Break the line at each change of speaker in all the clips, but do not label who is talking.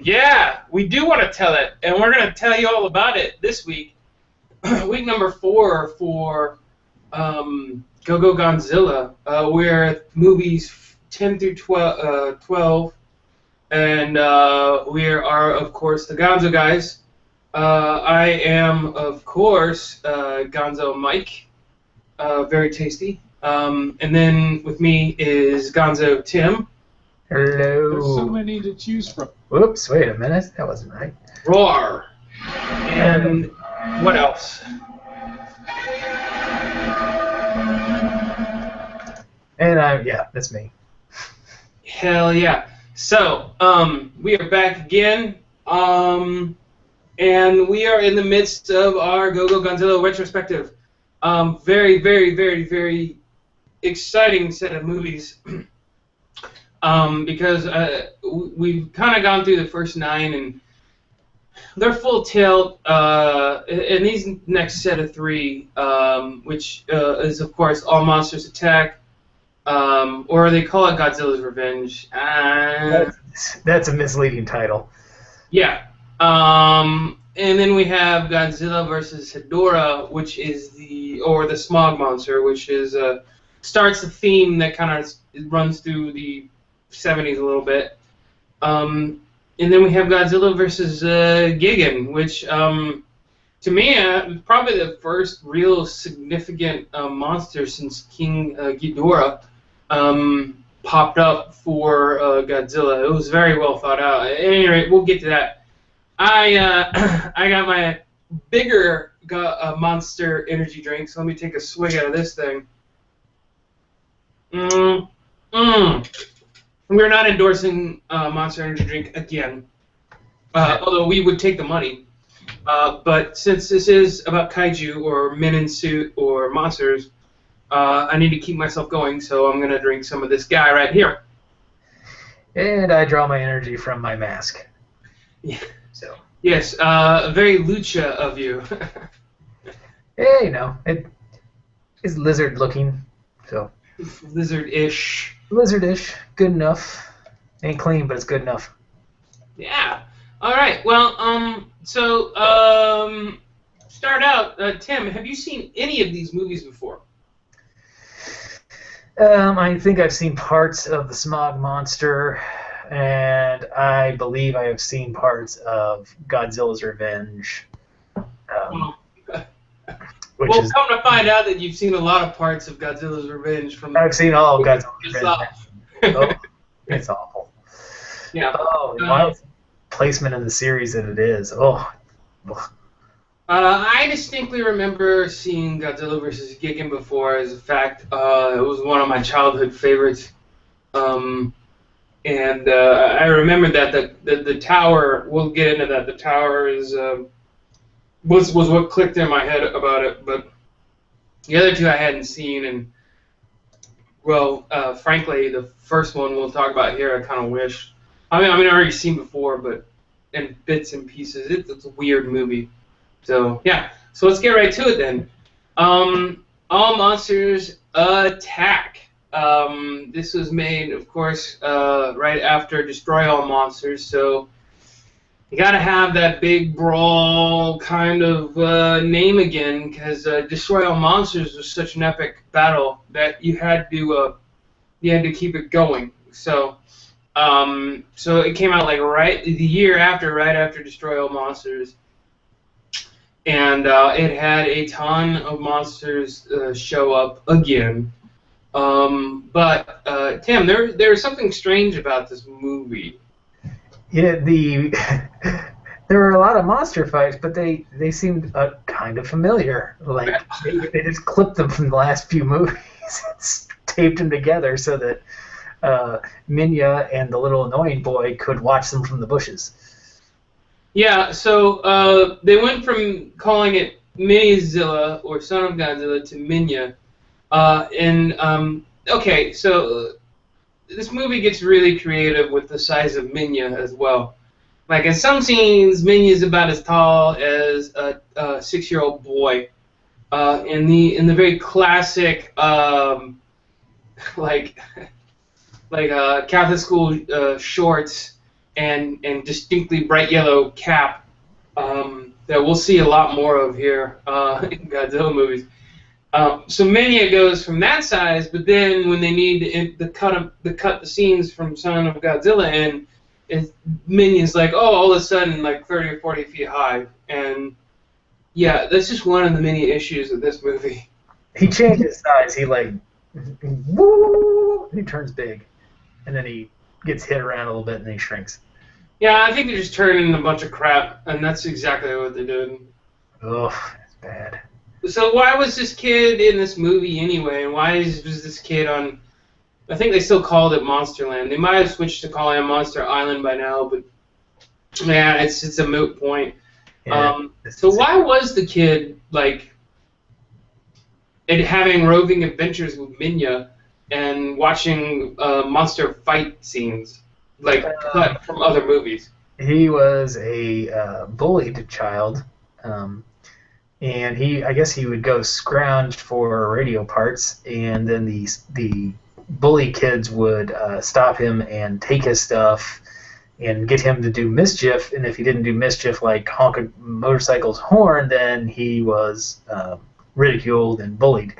Yeah, we do want to tell it, and we're going to tell you all about it this week. Week number 4 for Go Go Gonzilla, where movies 10 through 12, and we are, of course, the Gonzo guys. I am, of course, Gonzo Mike, very tasty. And then with me is Gonzo Tim.
Hello.
There's so many to choose from.
Whoops, wait a minute. That wasn't right.
Roar. And what else?
And yeah, that's me.
Hell yeah. So, we are back again. And we are in the midst of our Go Go Gonzilla retrospective. Very, very, very, very exciting set of movies. Because we've kind of gone through the first 9, and they're full tilt. And these next set of 3, which is, of course, All Monsters Attack, or they call it Godzilla's Revenge.
That's a misleading title.
Yeah. And then we have Godzilla versus Hedorah, which is the smog monster, which is starts the theme that kind of runs through the 70s a little bit. And then we have Godzilla versus Gigan, which to me was probably the first real significant monster since King Ghidorah popped up for Godzilla. It was very well thought out. At any rate, we'll get to that. I got my bigger monster energy drink, so let me take a swig out of this thing. We're not endorsing Monster Energy drink again, although we would take the money. But since this is about kaiju or men in suit or monsters, I need to keep myself going, so I'm going to drink some of this guy right here.
And I draw my energy from my mask.
Yeah.
So.
Yes, very lucha of you.
Yeah, you know, it is lizard-looking, so.
Lizard-ish.
Lizard-ish, good enough. Ain't clean, but it's good enough.
Yeah. All right. Well, start out, Tim. Have you seen any of these movies before?
I think I've seen parts of the Smog Monster, and I believe I have seen parts of Godzilla's Revenge.
Come to find out that you've seen a lot of parts of Godzilla's Revenge from.
I've seen all of Godzilla's Revenge. Oh, it's awful.
Yeah.
Oh, my placement in the series that it is. Oh.
I distinctly remember seeing Godzilla vs. Gigan before. As a fact, it was one of my childhood favorites. And I remember that the tower. We'll get into that. The tower is was what clicked in my head about it. But the other two I hadn't seen, and well, frankly, the first one we'll talk about here, I kind of wish. I mean, I've already seen before, but in bits and pieces. It's a weird movie. So yeah. So let's get right to it then. All Monsters Attack. This was made, of course, right after Destroy All Monsters. So you gotta have that big brawl kind of name again, because Destroy All Monsters was such an epic battle that you had to keep it going. So so it came out like right after Destroy All Monsters, and it had a ton of monsters show up again. But Tim, there's something strange about this movie.
Yeah, there were a lot of monster fights, but they seemed kind of familiar. Like they just clipped them from the last few movies and taped them together so that Minya and the little annoying boy could watch them from the bushes.
Yeah, so they went from calling it Mini-Zilla or Son of Godzilla to Minya. Okay, so this movie gets really creative with the size of Minya as well. Like in some scenes, Minya is about as tall as a 6-year-old boy. in the very classic like Catholic school shorts and distinctly bright yellow cap that we'll see a lot more of here in Godzilla movies. So Mania goes from that size, but then when they need to cut the scenes from Son of Godzilla in, Minion's like, oh, all of a sudden like 30 or 40 feet high, and yeah, that's just one of the many issues of this movie.
He changes size. He like, woo, he turns big, and then he gets hit around a little bit, and then he shrinks.
Yeah, I think they're just turning a bunch of crap, and that's exactly what they did.
Ugh, that's bad.
So why was this kid in this movie anyway, and why was this kid on... I think they still called it Monsterland. They might have switched to calling it Monster Island by now, but yeah, it's a moot point.
Yeah,
so why was the kid, like, having roving adventures with Minya and watching monster fight scenes, like, cut from other movies?
He was a bullied child, and I guess he would go scrounge for radio parts, and then the bully kids would stop him and take his stuff and get him to do mischief, and if he didn't do mischief like honk a motorcycle's horn, then he was ridiculed and bullied.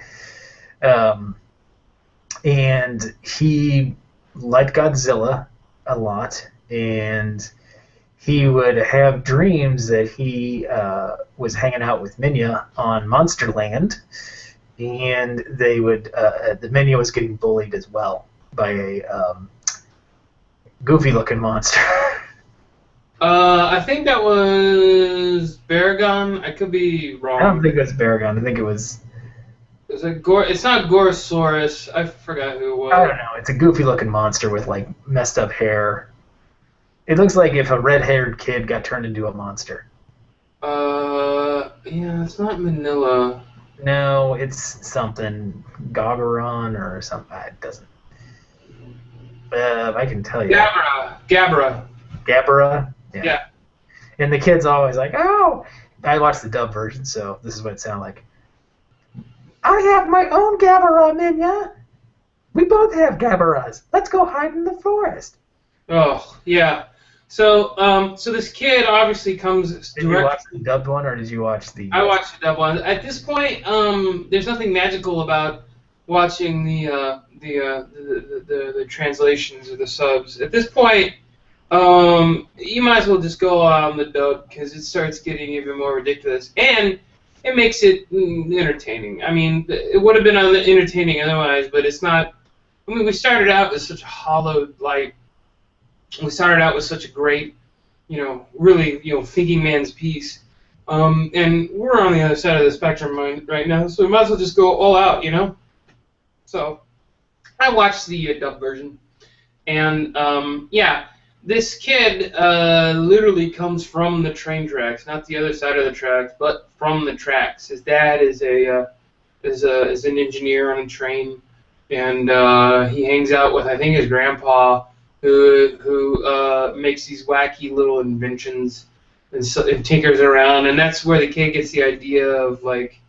And he liked Godzilla a lot, and he would have dreams that he was hanging out with Minya on Monsterland, and they would the Minya was getting bullied as well by a goofy-looking monster.
I think that was Baragon. I could be wrong.
I don't think it was Baragon. I think it was...
It's not Gorosaurus. I forgot who it was.
I don't know. It's a goofy-looking monster with, like, messed-up hair. It looks like if a red-haired kid got turned into a monster.
Yeah, it's not Manila.
No, it's something. Gagaron or something. It doesn't... I can tell you.
Gabra.
Gabara?
Yeah.
And the kid's always like, oh! I watched the dub version, so this is what it sounded like. I have my own Gabara, Minya! We both have Gabaras. Let's go hide in the forest.
Oh, yeah. So this kid obviously comes
Did you watch the dubbed one, or did you watch the...
I watched the dubbed one. At this point, there's nothing magical about watching the translations or the subs. At this point, you might as well just go on the dub because it starts getting even more ridiculous, and it makes it entertaining. I mean, it would have been entertaining otherwise, but it's not. I mean, we started out with such a hollowed light. We started out with such a great, really, thinking man's piece, and we're on the other side of the spectrum right now, so we might as well just go all out, So, I watched the dub version, and yeah, this kid literally comes from the train tracks, not the other side of the tracks, but from the tracks. His dad is an engineer on a train, and he hangs out with, I think, his grandpa, who makes these wacky little inventions and tinkers around, and that's where the kid gets the idea of, like,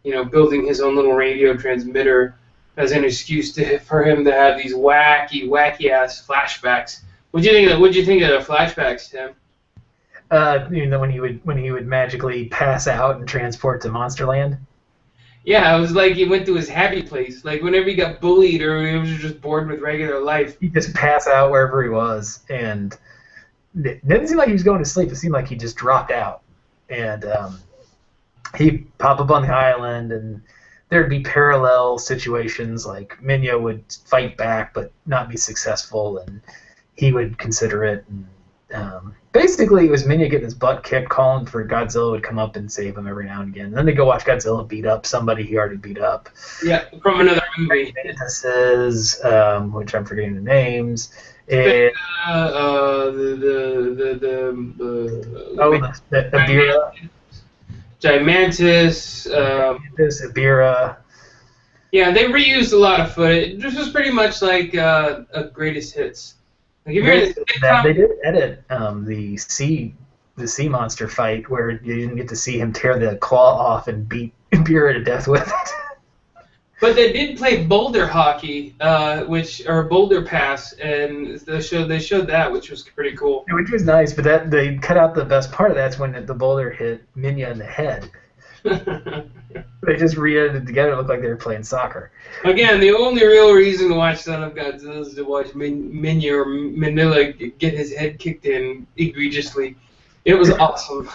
building his own little radio transmitter as an excuse for him to have these wacky ass flashbacks. What'd you think of the flashbacks, Tim?
When he would magically pass out and transport to Monsterland.
Yeah, it was like he went to his happy place. Like whenever he got bullied or he was just bored with regular life,
He'd just pass out wherever he was, and it didn't seem like he was going to sleep. It seemed like he just dropped out, and he'd pop up on the island, and there'd be parallel situations. Like Minya would fight back but not be successful, and he would consider it. And, basically, it was Minya getting his butt kicked, calling for Godzilla would come up and save him every now and again. And then they go watch Godzilla beat up somebody he already beat up.
Yeah, from another movie.
Mantises, which I'm forgetting the names. And, the Ebirah.
Gigantus.
Ebirah.
Yeah, they reused a lot of footage. This was pretty much like a greatest hits. Like
They did edit the sea monster fight where you didn't get to see him tear the claw off and beat beer her to death with it.
But they did play boulder hockey, or boulder pass, and they showed that, which was pretty cool.
Which was nice, but that they cut out the best part of that's when the boulder hit Minya in the head. They just re-edited together. It looked like they were playing soccer.
Again, the only real reason to watch Son of Godzilla is to watch Minya or Manila get his head kicked in egregiously. It was awesome.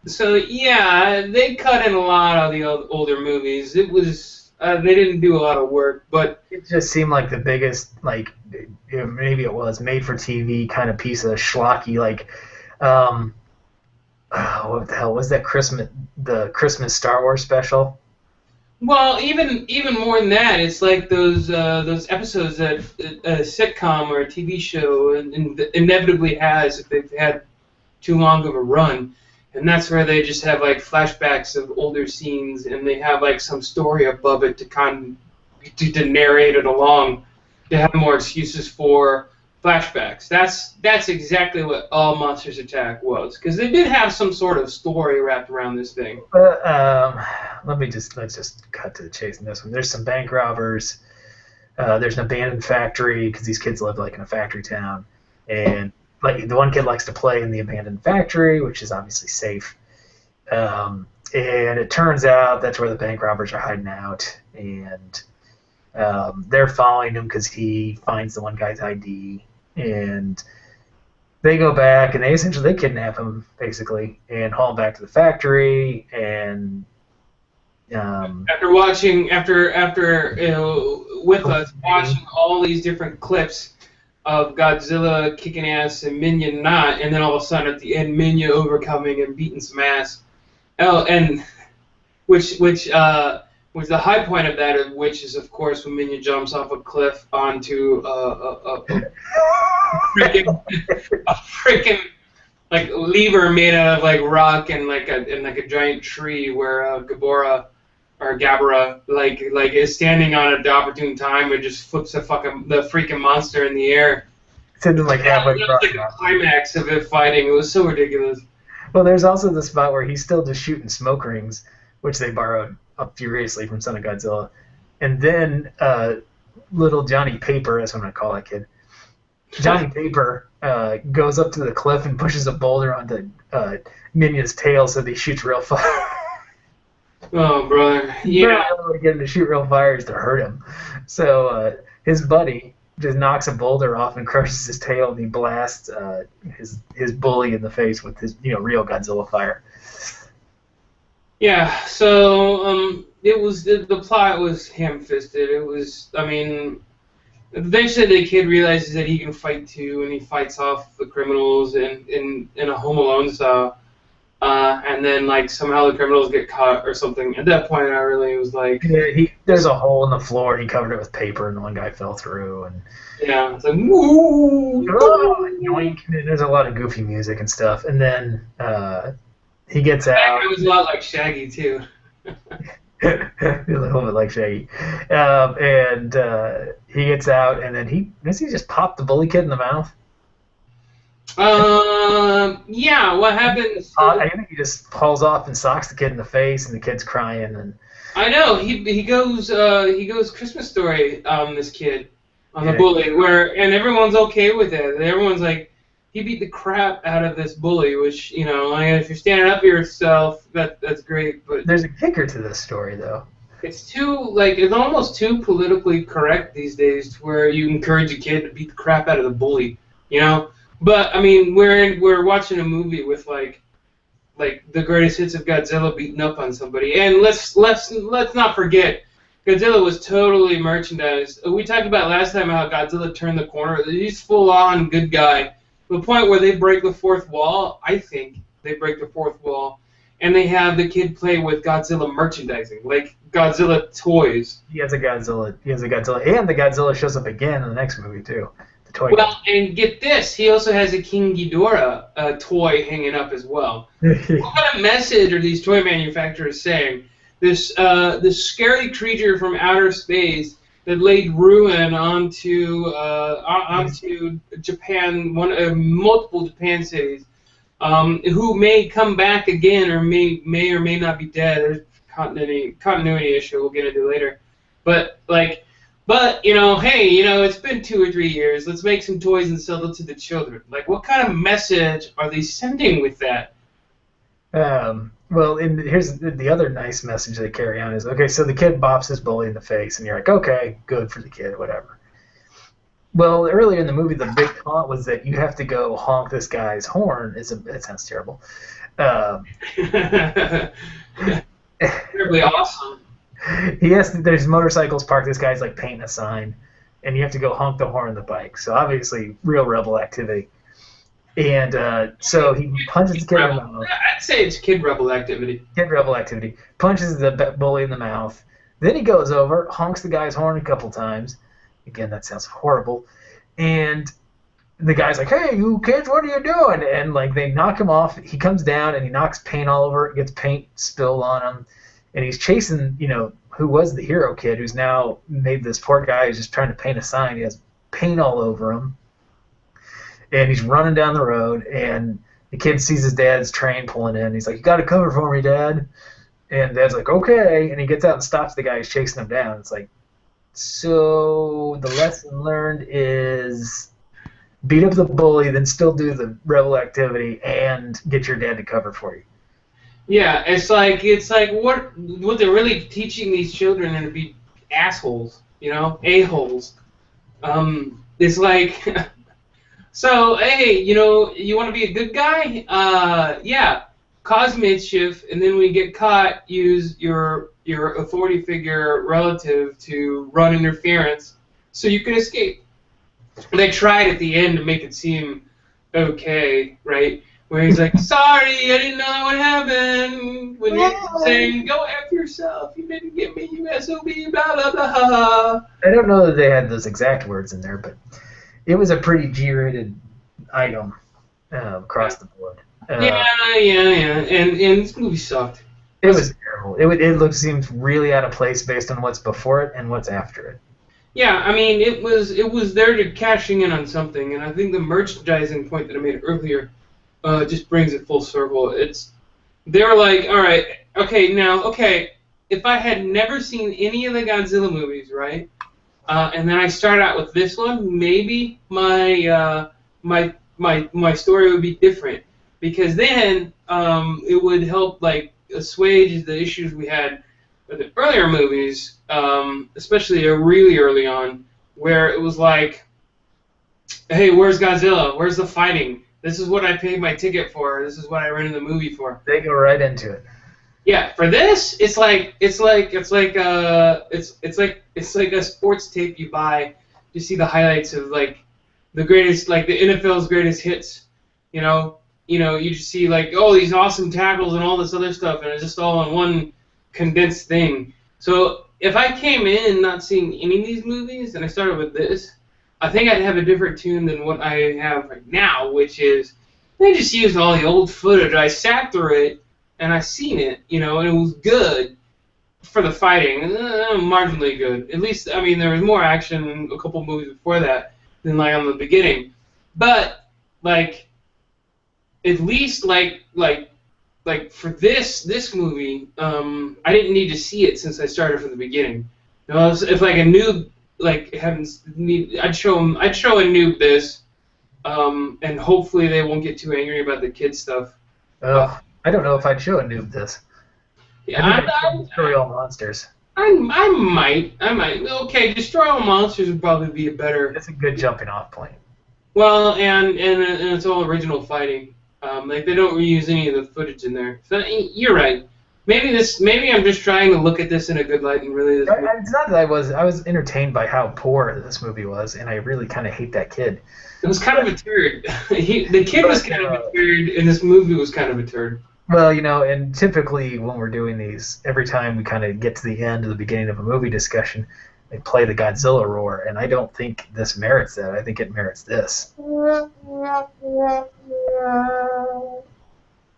So yeah, they cut in a lot of the older movies. It was they didn't do a lot of work, but
it just seemed like the biggest, like, maybe it was made-for-TV kind of piece of schlocky, like, what the hell was that the Christmas Star Wars special?
Well, even more than that, it's like those episodes that a sitcom or a TV show inevitably has if they've had too long of a run, and that's where they just have like flashbacks of older scenes, and they have like some story above it to narrate it along, to have more excuses for flashbacks. That's exactly what All Monsters Attack was, because they did have some sort of story wrapped around this thing.
Let's just cut to the chase in this one. There's some bank robbers. There's an abandoned factory because these kids live like in a factory town, and like the one kid likes to play in the abandoned factory, which is obviously safe. And it turns out that's where the bank robbers are hiding out, and they're following him because he finds the one guy's ID, and they go back and they kidnap him basically and haul him back to the factory. And
after with us watching all these different clips of Godzilla kicking ass and Minya not, and then all of a sudden at the end Minya overcoming and beating some ass. Oh, and which was the high point of that, of which is of course when Minya jumps off a cliff onto a freaking like lever made out of like rock and like a giant tree where Gabora like is standing on at the opportune time and just flips the freaking monster in the air.
Sitting like halfway across.
Like the climax of it fighting. It was so ridiculous.
Well, there's also the spot where he's still just shooting smoke rings, which they borrowed up furiously from Son of Godzilla. And then little Johnny Paper, that's what I'm going to call that kid. Johnny Paper goes up to the cliff and pushes a boulder onto Minya's tail so that he shoots real fire.
Oh, brother. Yeah.
The only way to get him to shoot real fire is to hurt him. So his buddy just knocks a boulder off and crushes his tail, and he blasts his bully in the face with his real Godzilla fire.
Yeah, so the plot was ham-fisted. It was, eventually the kid realizes that he can fight too, and he fights off the criminals in a Home Alone style. And then like somehow the criminals get caught or something. At that point, I really was like,
yeah, there's a hole in the floor, and he covered it with paper, and one guy fell through, and
yeah, it's like woo,
yoink. There's a lot of goofy music and stuff, and then he gets out.
It was a lot like Shaggy too.
A little bit like Shaggy, and he gets out, and then he just popped the bully kid in the mouth.
Yeah, what happens?
I think he just hauls off and socks the kid in the face, and the kid's crying. And
I know he goes Christmas Story this kid on the bully, and everyone's okay with it. Everyone's like, he beat the crap out of this bully, which if you're standing up for yourself, that's great. But
there's a kicker to this story, though.
It's it's almost too politically correct these days, to where you encourage a kid to beat the crap out of the bully, But we're watching a movie with like the greatest hits of Godzilla beating up on somebody, and let's not forget, Godzilla was totally merchandised. We talked about last time how Godzilla turned the corner. He's full on good guy. To the point where they break the fourth wall. I think they break the fourth wall, and they have the kid play with Godzilla merchandising, like Godzilla toys.
He has a Godzilla, and the Godzilla shows up again in the next movie too.
Well, and get this, he also has a King Ghidorah toy hanging up as well. What kind of message are these toy manufacturers saying? This scary creature from outer space that laid ruin onto Japan, multiple Japan cities, who may come back again or may or may not be dead. There's continuity issue we'll get into later, but hey, it's been 2 or 3 years. Let's make some toys and sell them to the children. Like, what kind of message are they sending with that?
Well, here's the other nice message they carry on is, okay, so the kid bops his bully in the face, and you're like, okay, good for the kid, whatever. Well, earlier in the movie, the big taunt was that you have to go honk this guy's horn. It sounds terrible.
Terribly awesome.
There's motorcycles parked. This guy's like painting a sign, and you have to go honk the horn on the bike. So obviously, real rebel activity. And so he punches the kid in the mouth.
I'd say it's kid rebel activity.
Kid rebel activity. Punches the bully in the mouth. Then he goes over, honks the guy's horn a couple times. Again, that sounds horrible. And the guy's like, hey, you kids, what are you doing? And like they knock him off. He comes down and he knocks paint all over it, gets paint spilled on him. And he's chasing, who was the hero kid, who's now made this poor guy who's just trying to paint a sign. He has paint all over him. And he's running down the road, and the kid sees his dad's train pulling in. He's like, you got to cover for me, Dad. And Dad's like, okay. And he gets out and stops the guy who's chasing him down. It's like, so the lesson learned is beat up the bully, then still do the rebel activity, and get your dad to cover for you.
Yeah, it's like what they're really teaching these children are to be assholes, a-holes. It's like, so hey, you want to be a good guy? Yeah, cause mischief, and then when you get caught, use your authority figure relative to run interference so you can escape. They tried at the end to make it seem okay, right? Where he's like, sorry, I didn't know what happened. When you're saying, go F yourself, you didn't get me, you SOB, blah, blah, blah.
I don't know that they had those exact words in there, but it was a pretty G-rated item across the board.
Yeah. And this movie sucked.
It was terrible. It seemed really out of place based on what's before it and what's after it.
Yeah, I mean, it was there to cashing in on something, and I think the merchandising point that I made earlier just brings it full circle. They were like, all right, okay, if I had never seen any of the Godzilla movies, right, and then I start out with this one, maybe my story would be different, because then it would help assuage the issues we had with the earlier movies, especially really early on, where it was like, hey, where's Godzilla? Where's the fighting? This is what I paid my ticket for. This is what I rented the movie for.
They go right into it.
Yeah, for this, it's like a sports tape you buy to see the highlights of the greatest, the NFL's greatest hits. You just see these awesome tackles and all this other stuff, and it's just all in one condensed thing. So if I came in not seeing any of these movies and I started with this, I think I'd have a different tune than what I have right now, which is they just used all the old footage. I sat through it and I seen it, and it was good for the fighting, marginally good. At least, I mean, there was more action in a couple movies before that than on the beginning, but at least for this movie, I didn't need to see it since I started from the beginning. If a noob I'd show a noob this, and hopefully they won't get too angry about the kid stuff.
I don't know if I'd show a noob this.
Yeah,
I'd destroy all monsters.
I might. Okay, destroy all monsters would probably be a better.
That's a good jumping off point.
Well, and it's all original fighting. They don't reuse any of the footage in there. So you're right. Maybe I'm just trying to look at this in a good light and really.
It's not that I was entertained by how poor this movie was, and I really kind of hate that kid.
It was kind of a turd. The kid was kind of a turd, and this movie was kind of a turd.
Well, and typically when we're doing these, every time we kind of get to the end or the beginning of a movie discussion, they play the Godzilla roar, and I don't think this merits that. I think it merits this.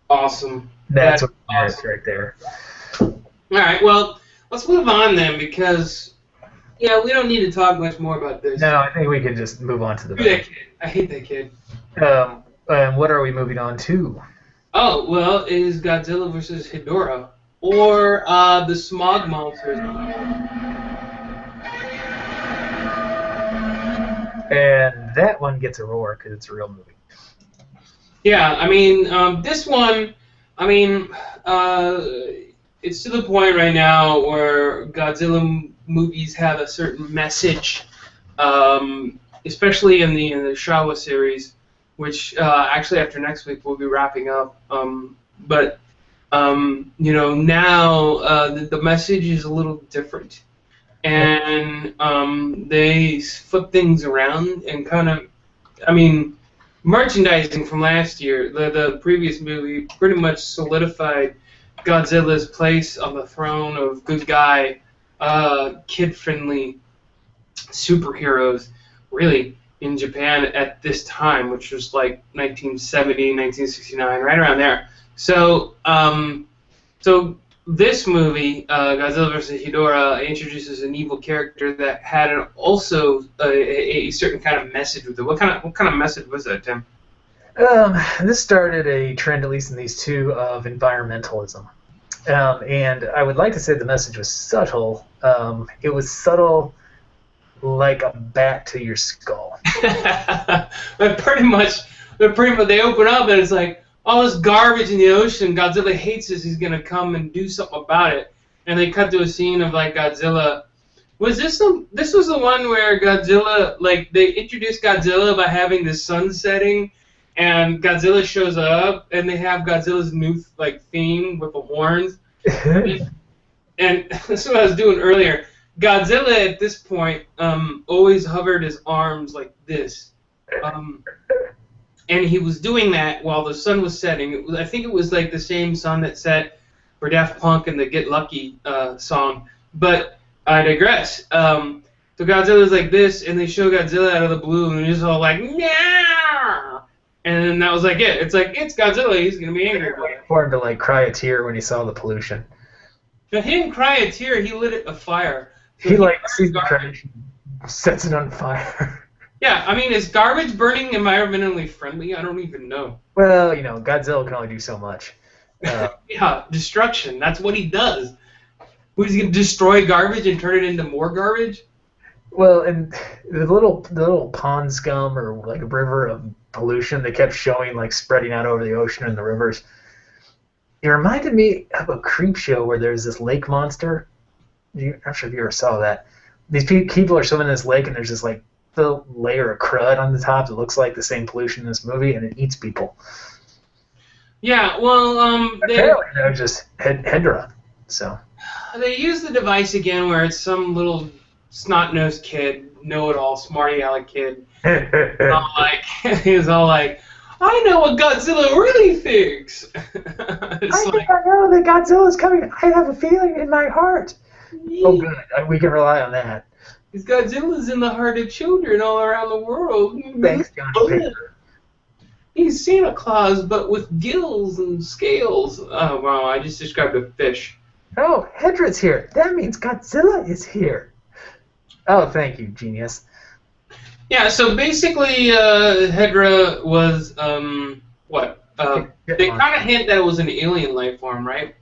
Awesome.
That's what merits right there.
All right, well, let's move on then, because Yeah, we don't need to talk much more about this.
No, I think we can just move on to the
Screw that kid. I hate that kid.
what are we moving on to?
Oh, well, it is Godzilla versus Hedorah. Or the Smog Monsters.
And that one gets a roar because it's a real movie.
Yeah, I mean, this one, I mean, it's to the point right now where Godzilla movies have a certain message, especially in the Showa series, which actually after next week we'll be wrapping up. But you know, now the message is a little different, and they flip things around and kind of, I mean, merchandising from last year, the previous movie pretty much solidified Godzilla's place on the throne of good guy, kid-friendly superheroes, really, in Japan at this time, which was like 1970, 1969, right around there. So, so this movie, Godzilla vs. Hedorah, introduces an evil character that had also a certain kind of message with it. What kind of message was that, Tim?
This started a trend, at least in these two, of environmentalism. And I would like to say the message was subtle. It was subtle like a bat to your skull.
But pretty much, they open up and it's like, all this garbage in the ocean, Godzilla hates this, he's gonna come and do something about it. And they cut to a scene of like Godzilla. This was the one where Godzilla, like, they introduced Godzilla by having the sun setting, and Godzilla shows up, and they have Godzilla's new like theme with the horns. And that's what I was doing earlier. Godzilla at this point always hovered his arms like this. And he was doing that while the sun was setting. I think it was like the same sun that set for Daft Punk and the Get Lucky song. But I digress. So Godzilla's like this, and they show Godzilla out of the blue, and he's all like, "Meow!" And then that was like it. It's like, it's Godzilla. He's gonna be angry.
For him to like cry a tear when he saw the pollution.
But he didn't cry a tear. He lit it afire. So
he like sees the trash, sets it on fire.
Yeah, I mean, is garbage burning environmentally friendly? I don't even know.
Well, you know, Godzilla can only do so much.
Yeah, destruction. That's what he does. He's going to destroy garbage and turn it into more garbage?
Well, and the little pond scum or like a river of pollution they kept showing, like spreading out over the ocean and the rivers. It reminded me of a creep show where there's this lake monster. I'm not sure if you ever saw that. These people are swimming in this lake, and there's this like the layer of crud on the top that looks like the same pollution in this movie, and it eats people.
Yeah, well,
apparently that was just Hedorah. So
they use the device again where it's some little snot-nosed kid, know-it-all, smarty-aleck kid. He's all like, I know what Godzilla really thinks.
I think I know that Godzilla's coming. I have a feeling in my heart. Yeah. Oh, good. We can rely on that.
Because Godzilla's in the heart of children all around the world.
Thanks, Johnny Paper.
He's Santa Claus, but with gills and scales. Oh, wow, I just described a fish.
Oh, Hedorah's here. That means Godzilla is here. Oh, thank you, genius.
Yeah, so basically, Hedorah was, what? They kind of hint that it was an alien life form, right?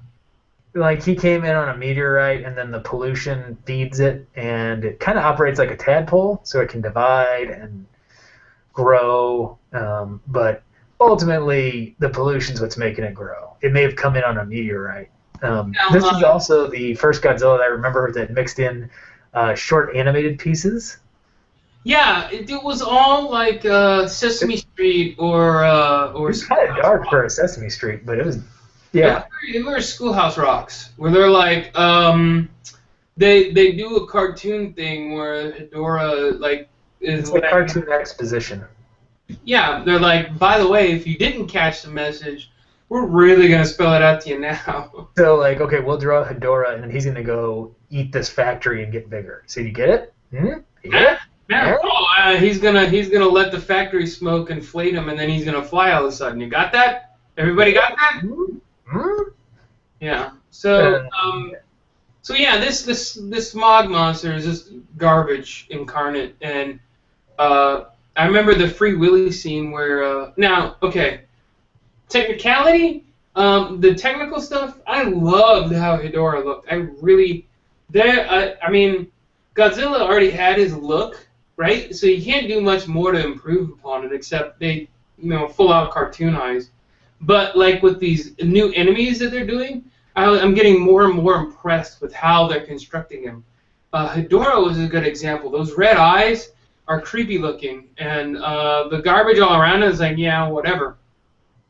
Like, he came in on a meteorite, and then the pollution feeds it, and it kind of operates like a tadpole, so it can divide and grow, but ultimately, the pollution's what's making it grow. It may have come in on a meteorite. This is also the first Godzilla that I remember that mixed in short animated pieces.
Yeah, it was all like Sesame Street or
it was kind of dark for a Sesame Street, but it was, yeah.
It were Schoolhouse Rocks, where they're like, they do a cartoon thing where Hedorah like is
it's like cartoon exposition.
Yeah, they're like, by the way, if you didn't catch the message, we're really gonna spell it out to you now.
So like, okay, we'll draw Hedorah, and then he's gonna go eat this factory and get bigger. So you get it? Mm-hmm. You get it?
Yeah. Oh, he's gonna let the factory smoke inflate him, and then he's gonna fly all of a sudden. You got that? Everybody got that?
Mm-hmm.
Yeah. So So yeah, this smog monster is just garbage incarnate, and I remember the Free Willy scene where now okay, technicality, the technical stuff. I loved how Hedorah looked. I mean, Godzilla already had his look, right? So you can't do much more to improve upon it except they, full out cartoonize. But like with these new enemies that they're doing, I'm getting more and more impressed with how they're constructing him. Hedorah was a good example. Those red eyes are creepy looking, and the garbage all around is like, yeah, whatever.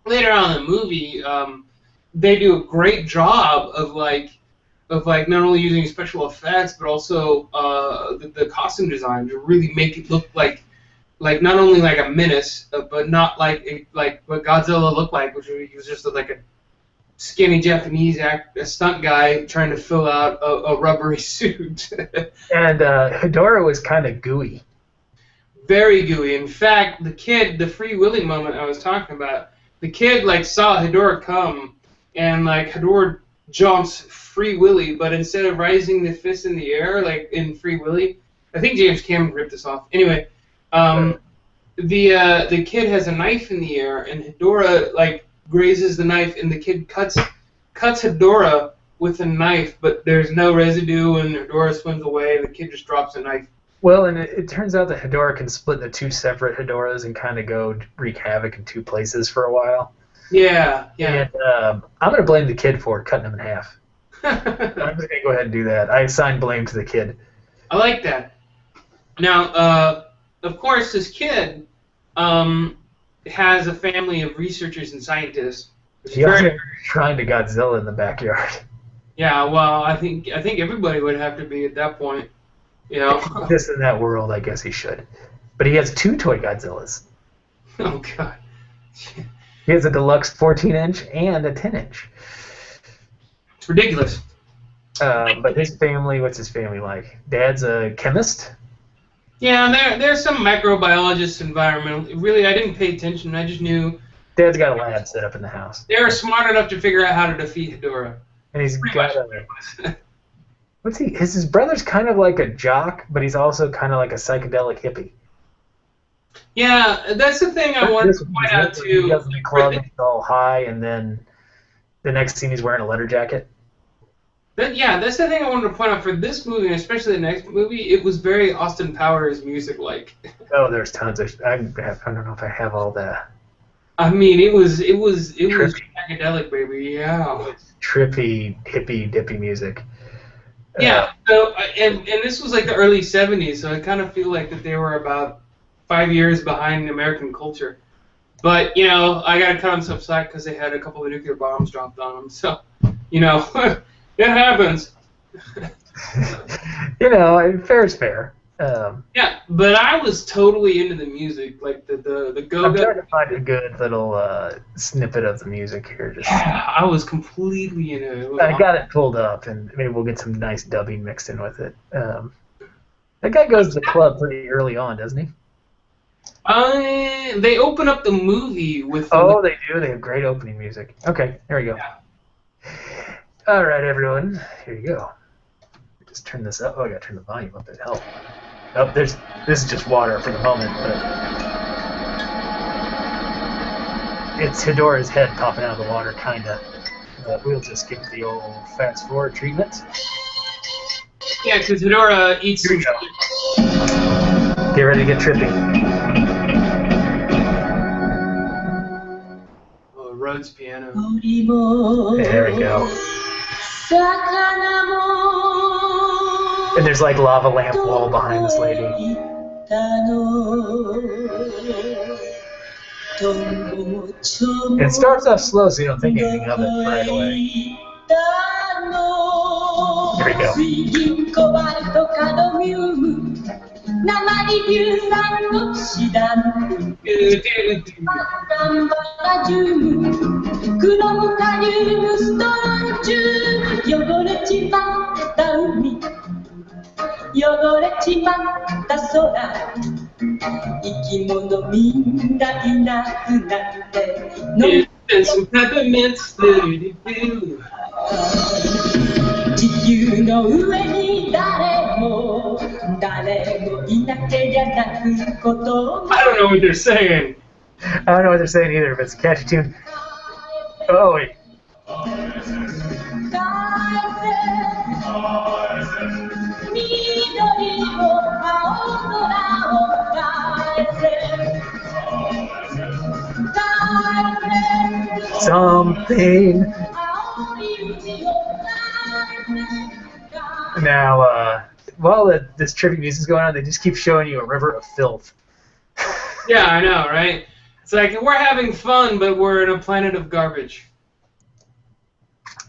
Later on in the movie, they do a great job of not only using special effects but also the costume design to really make it look like not only like a menace, but not like what Godzilla looked like, which he was just like a skinny Japanese a stunt guy trying to fill out a rubbery suit.
And Hedorah was kind of gooey.
Very gooey. In fact, the Free Willy moment I was talking about, the kid saw Hedorah come, and Hedorah jumps Free Willy, but instead of raising the fist in the air like in Free Willy, I think James Cameron ripped this off. Anyway, the kid has a knife in the air, and Hedorah grazes the knife, and the kid cuts Hedorah with a knife, but there's no residue, and Hedorah swims away, and the kid just drops a knife.
Well, and it turns out that Hedorah can split into two separate Hedorahs and kind of go wreak havoc in two places for a while.
Yeah.
And I'm going to blame the kid for cutting him in half. I'm just going to go ahead and do that. I assign blame to the kid.
I like that. Now, of course, this kid has a family of researchers and scientists.
He also has a shrine to Godzilla in the backyard.
Yeah, well, I think everybody would have to be at that point.
Just in that world, I guess he should. But he has two toy Godzillas.
Oh, God.
He has a deluxe 14-inch and a 10-inch.
It's ridiculous.
But his family, what's his family like? Dad's a chemist?
Yeah, there's some microbiologists, environmental. Really, I didn't pay attention. I just knew.
Dad's got a lab set up in the house.
They're smart enough to figure out how to defeat Hedorah.
And he's got a... What's he? His brother's kind of like a jock, but he's also kind of like a psychedelic hippie.
Yeah, that's the thing I wanted to point out too.
He goes in the club and he's all high, and then the next scene he's wearing a leather jacket.
That's the thing I wanted to point out for this movie, and especially the next movie. It was very Austin Powers music-like.
Oh, there's tons of. I don't know if I have all that.
I mean, it was psychedelic, baby. Yeah.
Trippy, hippie, dippy music.
Yeah. So and this was like the early '70s, so I kind of feel like that they were about 5 years behind American culture. But I gotta cut them some slack because they had a couple of nuclear bombs dropped on them. So, it happens.
Fair is fair.
Yeah, but I was totally into the music, like the go-go.
I'm trying to find a good little snippet of the music here.
Yeah, I was completely into it.
I got it pulled up, and maybe we'll get some nice dubbing mixed in with it. That guy goes to the club pretty early on, doesn't he?
They open up the movie with...
Oh, they do? They have great opening music. Okay, there we go.
Yeah.
All right, everyone. Here you go. Just turn this up. Oh, I got to turn the volume up. That help. Oh, this is just water for the moment, but it's Hedorah's head popping out of the water, kind of. We'll just give the old fast forward treatment.
Yeah, because Hedorah eats...
Here we go. Get ready to get trippy.
Oh, Rhodes piano.
There we go. And there's like lava lamp wall behind this lady. It starts off slow, so you don't think anything of it right away. Here we go.
And some peppermints.
地球の上に誰もいなけりゃ泣くことも
I don't know what they're saying.
I don't know what they're saying either, but it's a catchy tune. Oh, wait.
緑を青空を返せ
Something. Now, while this trippy music's going on, they just keep showing you a river of filth.
Yeah, I know, right? It's like we're having fun, but we're in a planet of garbage.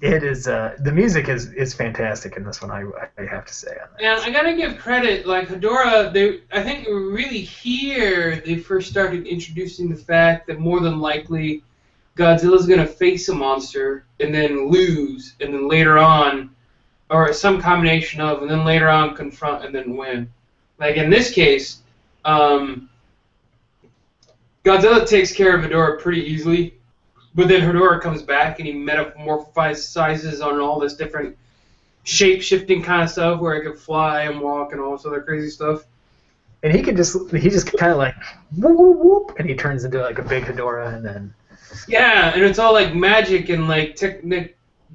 It is. The music is fantastic in this one. I have to say.
And I gotta give credit, like Hedorah. I think really here they first started introducing the fact that more than likely Godzilla's gonna face a monster and then lose, and then later on, or some combination of, and then later on confront and then win. Like in this case, Godzilla takes care of Hedorah pretty easily. But then Hedorah comes back and he metamorphosizes on all this different shape-shifting kind of stuff where he could fly and walk and all this other crazy stuff.
And he just kind of like whoop, whoop, whoop, and he turns into like a big Hedorah and then.
Yeah, and it's all like magic and like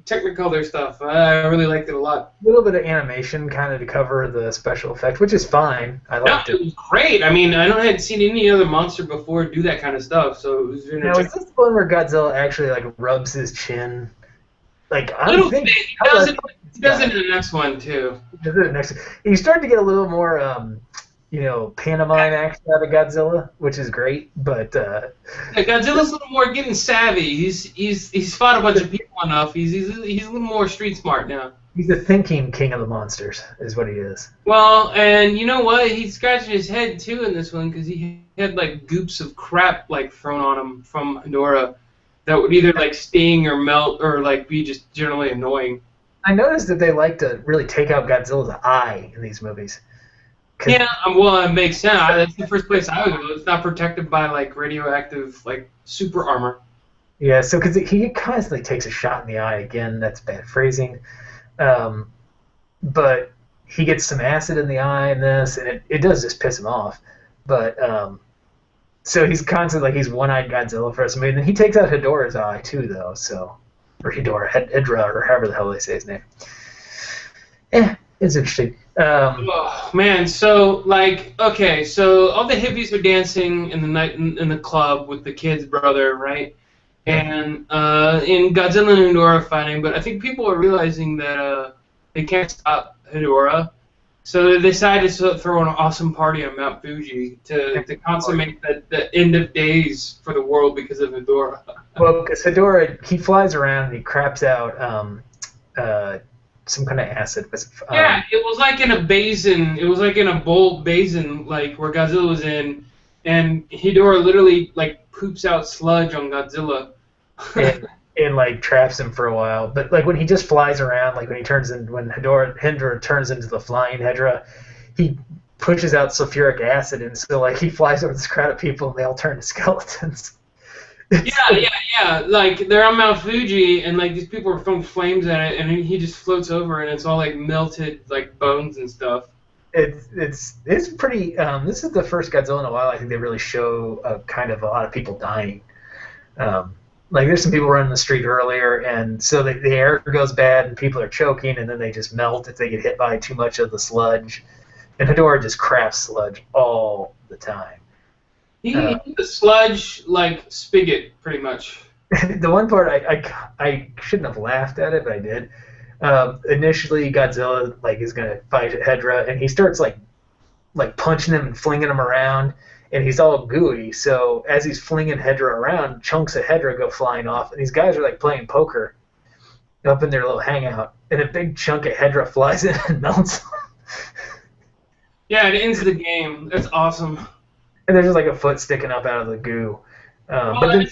Technicolor stuff. I really liked it a lot.
A little bit of animation kind of to cover the special effect, which is fine. I liked it.
It was great. I mean, I hadn't seen any other monster before do that kind of stuff, so it was very
Now, is this the one where Godzilla actually like rubs his chin? Like I
little
think
bit. He does it in the next one too.
Does it next? You start to get a little more, pantomime action out of Godzilla, which is great. But
Yeah, Godzilla's a little more getting savvy. He's fought a bunch of people enough. He's a little more street smart now.
he's the thinking king of the monsters, is what he is.
Well, and you know what? He's scratching his head too in this one because he had like goops of crap like thrown on him from Hedorah that would either like sting or melt or like be just generally annoying.
I noticed that they like to really take out Godzilla's eye in these movies.
Yeah, well, it makes sense. That's the first place I would go. It's not protected by like radioactive like super armor.
Yeah, so because he constantly takes a shot in the eye. Again, that's bad phrasing. But he gets some acid in the eye in this, and it does just piss him off. But so he's constantly like he's one-eyed Godzilla for us. I mean, then he takes out Hedorah's eye too, though. So or Hedorah, or however the hell they say his name. It's interesting.
Oh, man, so like okay, so all the hippies are dancing in the night in the club with the kid's brother, right? And in Godzilla and Hedorah fighting, but I think people are realizing that they can't stop Hedorah, so they decided to throw an awesome party on Mount Fuji to consummate the end of days for the world because of Hedorah.
Well, because Hedorah, he flies around and he craps out some kind of acid.
Yeah, it was like in a basin. It was like in a bowl basin, like where Godzilla was in, and Hedorah literally like poops out sludge on Godzilla.
and like traps him for a while. But like when he just flies around, like when Hedorah turns into the flying Hedorah, he pushes out sulfuric acid, and so like he flies over this crowd of people, and they all turn to skeletons.
Yeah. Like they're on Mount Fuji, and like these people are throwing flames at it, and he just floats over, and it's all like melted like bones and stuff.
It's pretty. This is the first Godzilla in a while I think they really show kind of a lot of people dying. Like there's some people running the street earlier, and so the air goes bad, and people are choking, and then they just melt if they get hit by too much of the sludge. And Hedorah just crafts sludge all the time.
He the sludge like spigot, pretty much.
The one part I shouldn't have laughed at it, but I did. Initially, Godzilla like is gonna fight Hedorah, and he starts like punching him and flinging him around, and he's all gooey. So as he's flinging Hedorah around, chunks of Hedorah go flying off, and these guys are like playing poker up in their little hangout, and a big chunk of Hedorah flies in and melts them.
Yeah, it ends the game. That's awesome.
And there's just like a foot sticking up out of the goo. But then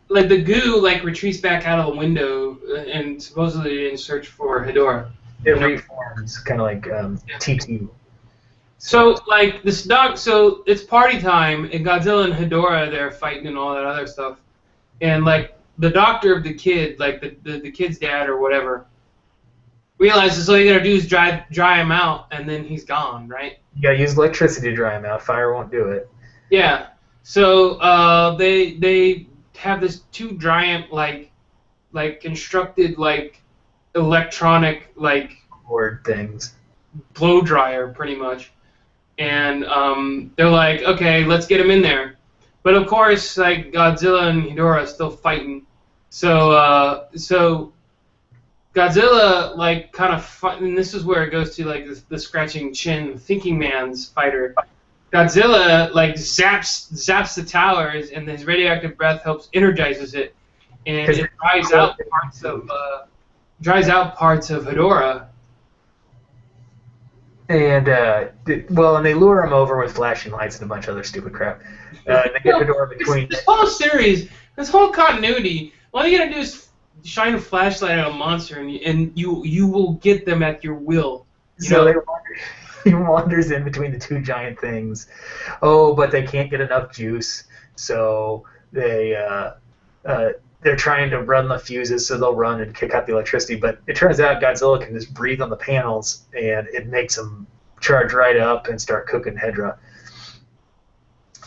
like the goo like retreats back out of the window and supposedly in search for Hedorah.
It reforms, kind of like T2.
So like this dog, so it's party time, and Godzilla and Hedorah they're fighting and all that other stuff, and like the doctor of the kid, like the kid's dad or whatever, realizes all you gotta do is dry him out, and then he's gone, right?
You gotta use electricity to dry him out. Fire won't do it.
Yeah. So they have this two giant like constructed like electronic like
Board things.
blow dryer pretty much, and they're like, okay, let's get him in there. But of course, like Godzilla and Hedorah are still fighting. So Godzilla like kind of and this is where it goes to like the scratching chin thinking man's fighter. Godzilla like zaps the towers, and his radioactive breath helps energizes it, and it dries out parts of Hedorah.
And and they lure him over with flashing lights and a bunch of other stupid crap. They get Hedorah between.
This whole series, this whole continuity, all you gotta do is shine a flashlight at a monster, and you will get them at your will.
He wanders in between the two giant things. Oh, but they can't get enough juice, so they're trying to run the fuses, so they'll run and kick out the electricity. But it turns out Godzilla can just breathe on the panels, and it makes them charge right up and start cooking Hedorah.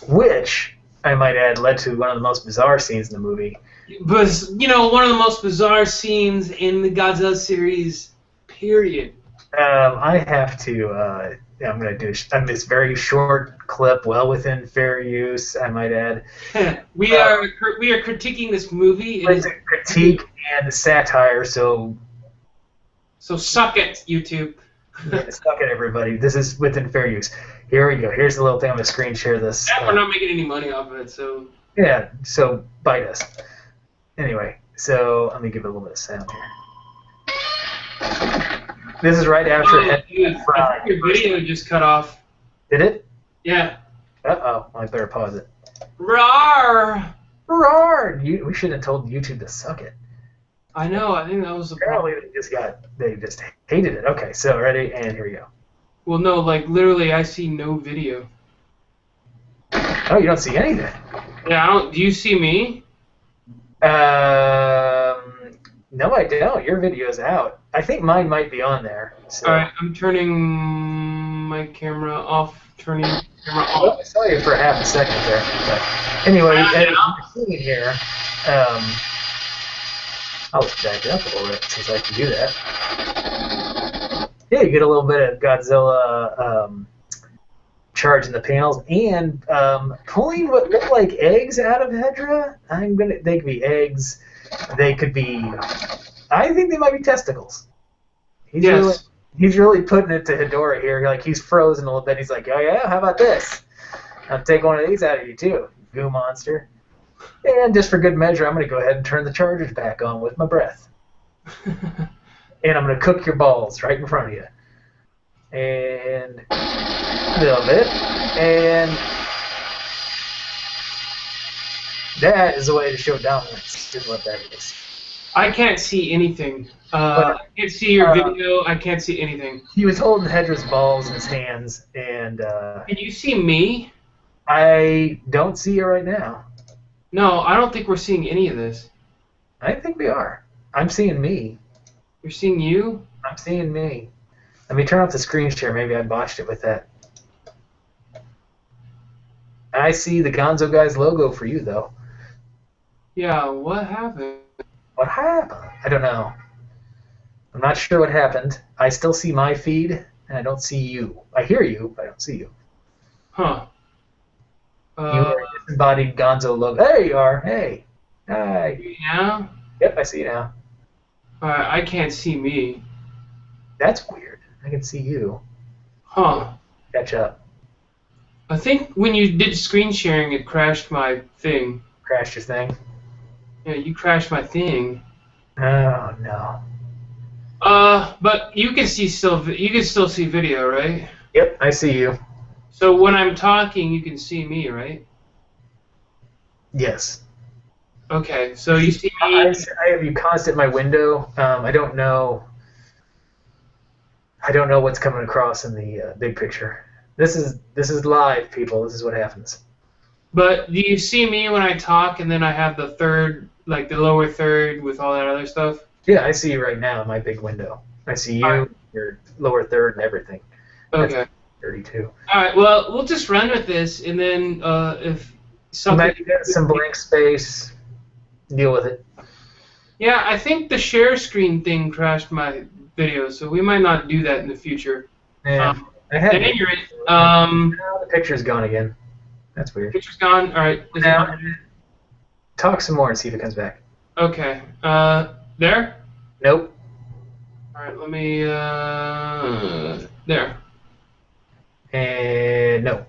Which, I might add, led to one of the most bizarre scenes in the movie.
But, one of the most bizarre scenes in the Godzilla series, period.
I have to. I'm going to do this very short clip, well within fair use, I might add.
we are critiquing this movie.
It's a critique and a satire, so
suck it, YouTube.
Yeah, suck it, everybody. This is within fair use. Here we go. Here's the little thing. I'm going to screen share this.
We're not making any money off of it, so.
Yeah, so bite us. Anyway, so let me give it a little bit of sound here. This is right after
I think your video just cut off.
Did it?
Yeah.
Uh-oh. I better pause it.
Roar!
Roar! We should have told YouTube to suck it.
I know. I think that was the
problem. They just hated it. Okay, so ready, and here we go.
Well, no, like literally, I see no video.
Oh, you don't see anything?
Yeah, I don't. Do you see me?
No, I don't. Your video's out. I think mine might be on there. So.
All right, I'm turning my camera off. Turning the camera off.
Well, I saw you for half a second there. But anyway, as you're seeing here, I'll back it up a little bit since I can do that. Yeah, you get a little bit of Godzilla charging the panels and pulling what look like eggs out of Hedorah. They could be eggs. They could be. I think they might be testicles. He's really putting it to Hedorah here. Like he's frozen a little bit. He's like, oh yeah, how about this? I'll take one of these out of you too, goo monster. And just for good measure, I'm going to go ahead and turn the chargers back on with my breath. And I'm going to cook your balls right in front of you. And a little bit. And that is the way to show dominance, is what that is.
I can't see anything. I can't see your video. I can't see anything.
He was holding Hedorah's balls in his hands, and...
Can you see me?
I don't see you right now.
No, I don't think we're seeing any of this.
I think we are. I'm seeing me.
You're seeing you?
I'm seeing me. Let me turn off the screen share. Maybe I botched it with that. I see the Gonzo guy's logo for you, though.
Yeah, what happened?
What happened? I don't know. I'm not sure what happened. I still see my feed, and I don't see you. I hear you, but I don't see you.
Huh.
You are a disembodied Gonzo logo. There you are. Hey. Hi.
Yeah?
Yep, I see you now.
I can't see me.
That's weird. I can see you.
Huh.
Catch up.
I think when you did screen sharing, it crashed my thing.
Crashed your thing?
Yeah, you crashed my thing.
Oh, no.
But you can still see video, right?
Yep, I see you.
So when I'm talking, you can see me, right?
Yes.
Okay, so you see me.
I have you constant in my window. I don't know what's coming across in the big picture. This is live, people. This is what happens.
But do you see me when I talk, and then I have the third, like the lower third with all that other stuff?
Yeah, I see you right now in my big window. I see
All
you,
right.
your lower third, and everything.
Okay.
That's 32.
All right. Well, we'll just run with this, and then if
You
something.
might get some blank space. Deal with it.
Yeah, I think the share screen thing crashed my video, so we might not do that in the future.
Yeah. I
At
had
any rate,
now the picture's gone again. That's weird.
picture's gone. All right. Is it
Now,
on?
talk some more and see if it comes back.
Okay. There.
Nope.
All right. Let me. There.
And no.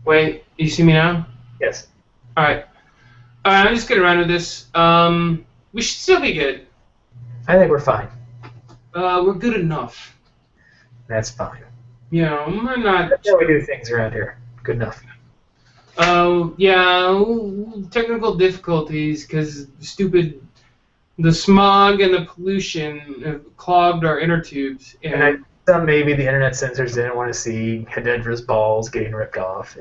Wait. You see me now?
Yes.
All right. All right. I'm just gonna run with this. We should still be good.
I think we're fine.
We're good enough.
That's fine.
You know, we're not.
That's how we do things around here. Good enough.
Oh, yeah, technical difficulties because the smog and the pollution have clogged our inner tubes.
And I thought maybe the internet censors didn't want to see Hedodra's balls getting ripped off.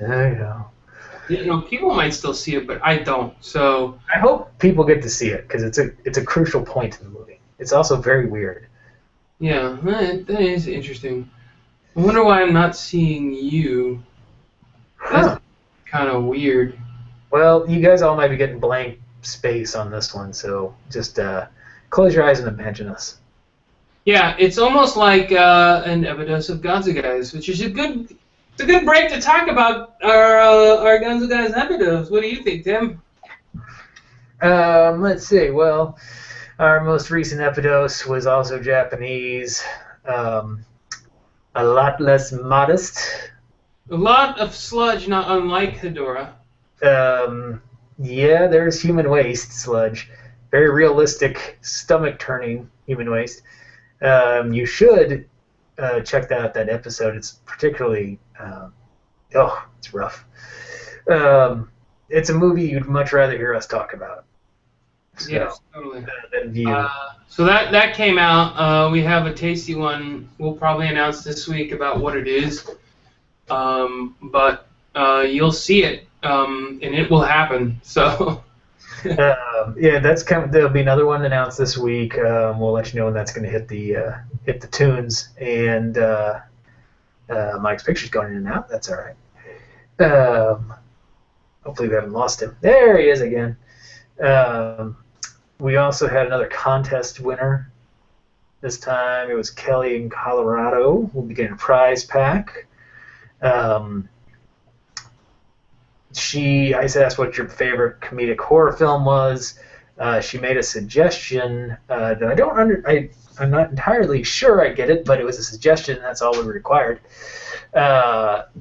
People might still see it, but I don't. So
I hope people get to see it because it's a crucial point in the movie. It's also very weird.
yeah, that is interesting. I wonder why I'm not seeing you. That's kind of weird.
Well, you guys all might be getting blank space on this one, so just close your eyes and imagine us.
Yeah, it's almost like an Epidose of Gonzo guys, which is a good break to talk about our Gonzo guys Epidose. What do you think, Tim?
Let's see. Well, our most recent Epidose was also Japanese. A lot less modest.
A lot of sludge, not unlike Hedorah.
Yeah, there's human waste sludge. Very realistic, stomach-turning human waste. You should check that episode. It's particularly, it's rough. It's a movie you'd much rather hear us talk about. So,
Yes, totally.
Than view.
So that came out. We have a tasty one. We'll probably announce this week about what it is. But you'll see it, and it will happen. So.
Yeah, that's coming. There'll be another one announced this week. We'll let you know when that's going to hit the tunes. And Mike's picture's going in and out. That's all right. Hopefully we haven't lost him. There he is again. We also had another contest winner. This time it was Kelly in Colorado. We'll be getting a prize pack. I asked what your favorite comedic horror film was. She made a suggestion that I'm not entirely sure I get it, but it was a suggestion. That's all we required.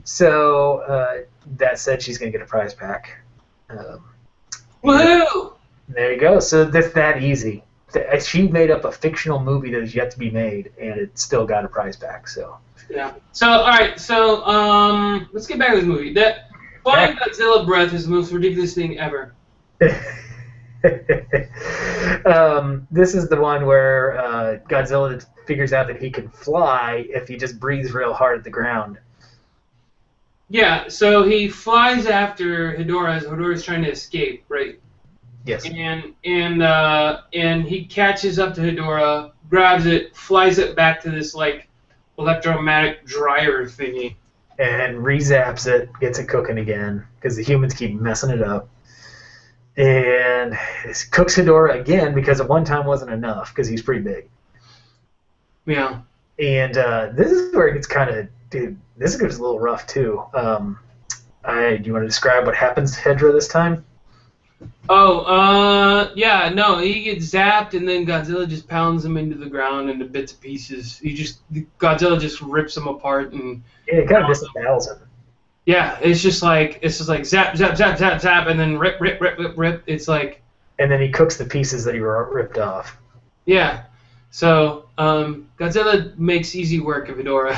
So that said, she's going to get a prize pack.
Woohoo!
There you go. So that's that easy. She made up a fictional movie that is yet to be made, and it still got a prize pack. So.
Yeah. So all right. So let's get back to this movie. That flying Godzilla breath is the most ridiculous thing ever.
This is the one where Godzilla figures out that he can fly if he just breathes real hard at the ground.
Yeah. So he flies after Hedorah as Hedorah's trying to escape, right?
Yes.
And he catches up to Hedorah, grabs it, flies it back to this like electromagnetic dryer thingy.
And re-zaps it, gets it cooking again, because the humans keep messing it up. And cooks Hedorah again, because at one time wasn't enough, because he's pretty big.
Yeah.
And this is where it gets kind of, this gets a little rough, too. Do you want to describe what happens to Hedorah this time?
Oh, yeah, no, he gets zapped, and then Godzilla just pounds him into the ground into bits and pieces. Godzilla just rips him apart, and
Yeah, it kind of disembowels him.
yeah, it's just like zap, zap, zap, zap, zap, and then rip, rip, rip, rip, rip. It's like,
And then he cooks the pieces that he ripped off.
yeah. So Godzilla makes easy work of Hedorah.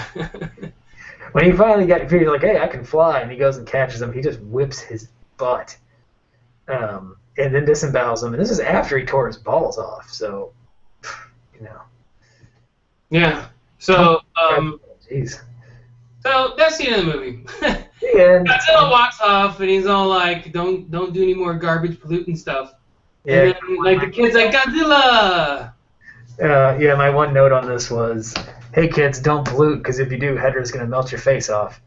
When he finally got figured like, hey, I can fly, and he goes and catches him, he just whips his butt. And then disembowels him. And this is after he tore his balls off, so, you know.
Yeah. So,
Jeez.
so that's the end of the movie.
And
Godzilla walks off, and he's all like, "Don't do any more garbage polluting stuff."
yeah,
And then, like the kid's like, "Godzilla."
Yeah, my one note on this was, hey kids, don't pollute, because if you do, Hedorah's going to melt your face off.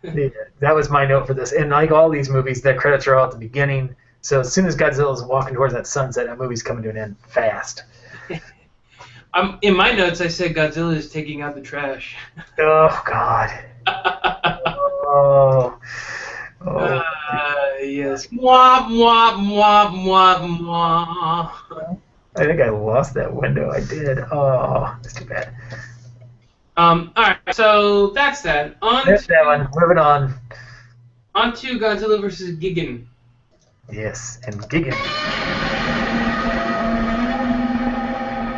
Yeah, that was my note for this. And like all these movies, the credits are all at the beginning. So as soon as Godzilla's walking towards that sunset, that movie's coming to an end fast.
In my notes, I said Godzilla is taking out the trash.
Oh, God. Oh.
Yes. Mwah, mwah, mwah, mwah, mwah.
I think I lost that window. I did. Oh, that's too bad.
All right, so that's that.
That's that one. Moving on.
On to Godzilla versus Gigan.
Yes, and Gigan.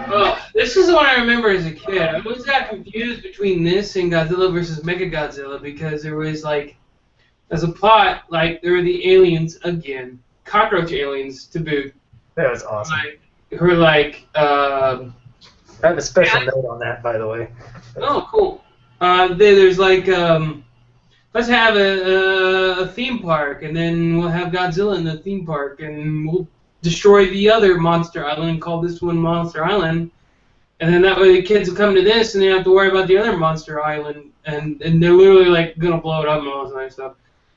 Oh, this is the one I remember as a kid. I always got confused between this and Godzilla versus Mechagodzilla because there was like, as a plot, like there were the aliens again, cockroach aliens to boot.
That was awesome.
Who were like.
I have a special note on that, by the way.
Oh, cool. There's like, let's have a theme park, and then we'll have Godzilla in the theme park, and we'll destroy the other Monster Island and call this one Monster Island. And then that way the kids will come to this, and they don't have to worry about the other Monster Island, and they're literally like gonna blow it up and all this other stuff.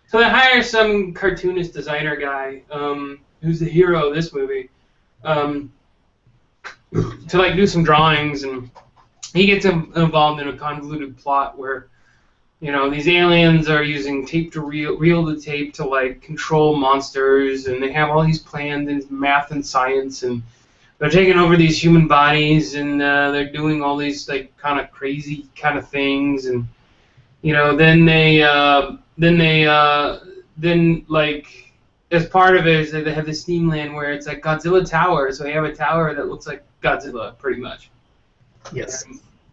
So they hire some cartoonist designer guy, who's the hero of this movie, to like do some drawings, and he gets involved in a convoluted plot where, you know, these aliens are using tape to reel the tape to like control monsters, and they have all these plans and math and science, and they're taking over these human bodies, and they're doing all these like kind of crazy kind of things, and you know, then like as part of it is that they have this theme land where it's like Godzilla Tower, so they have a tower that looks like Godzilla pretty much.
Yes.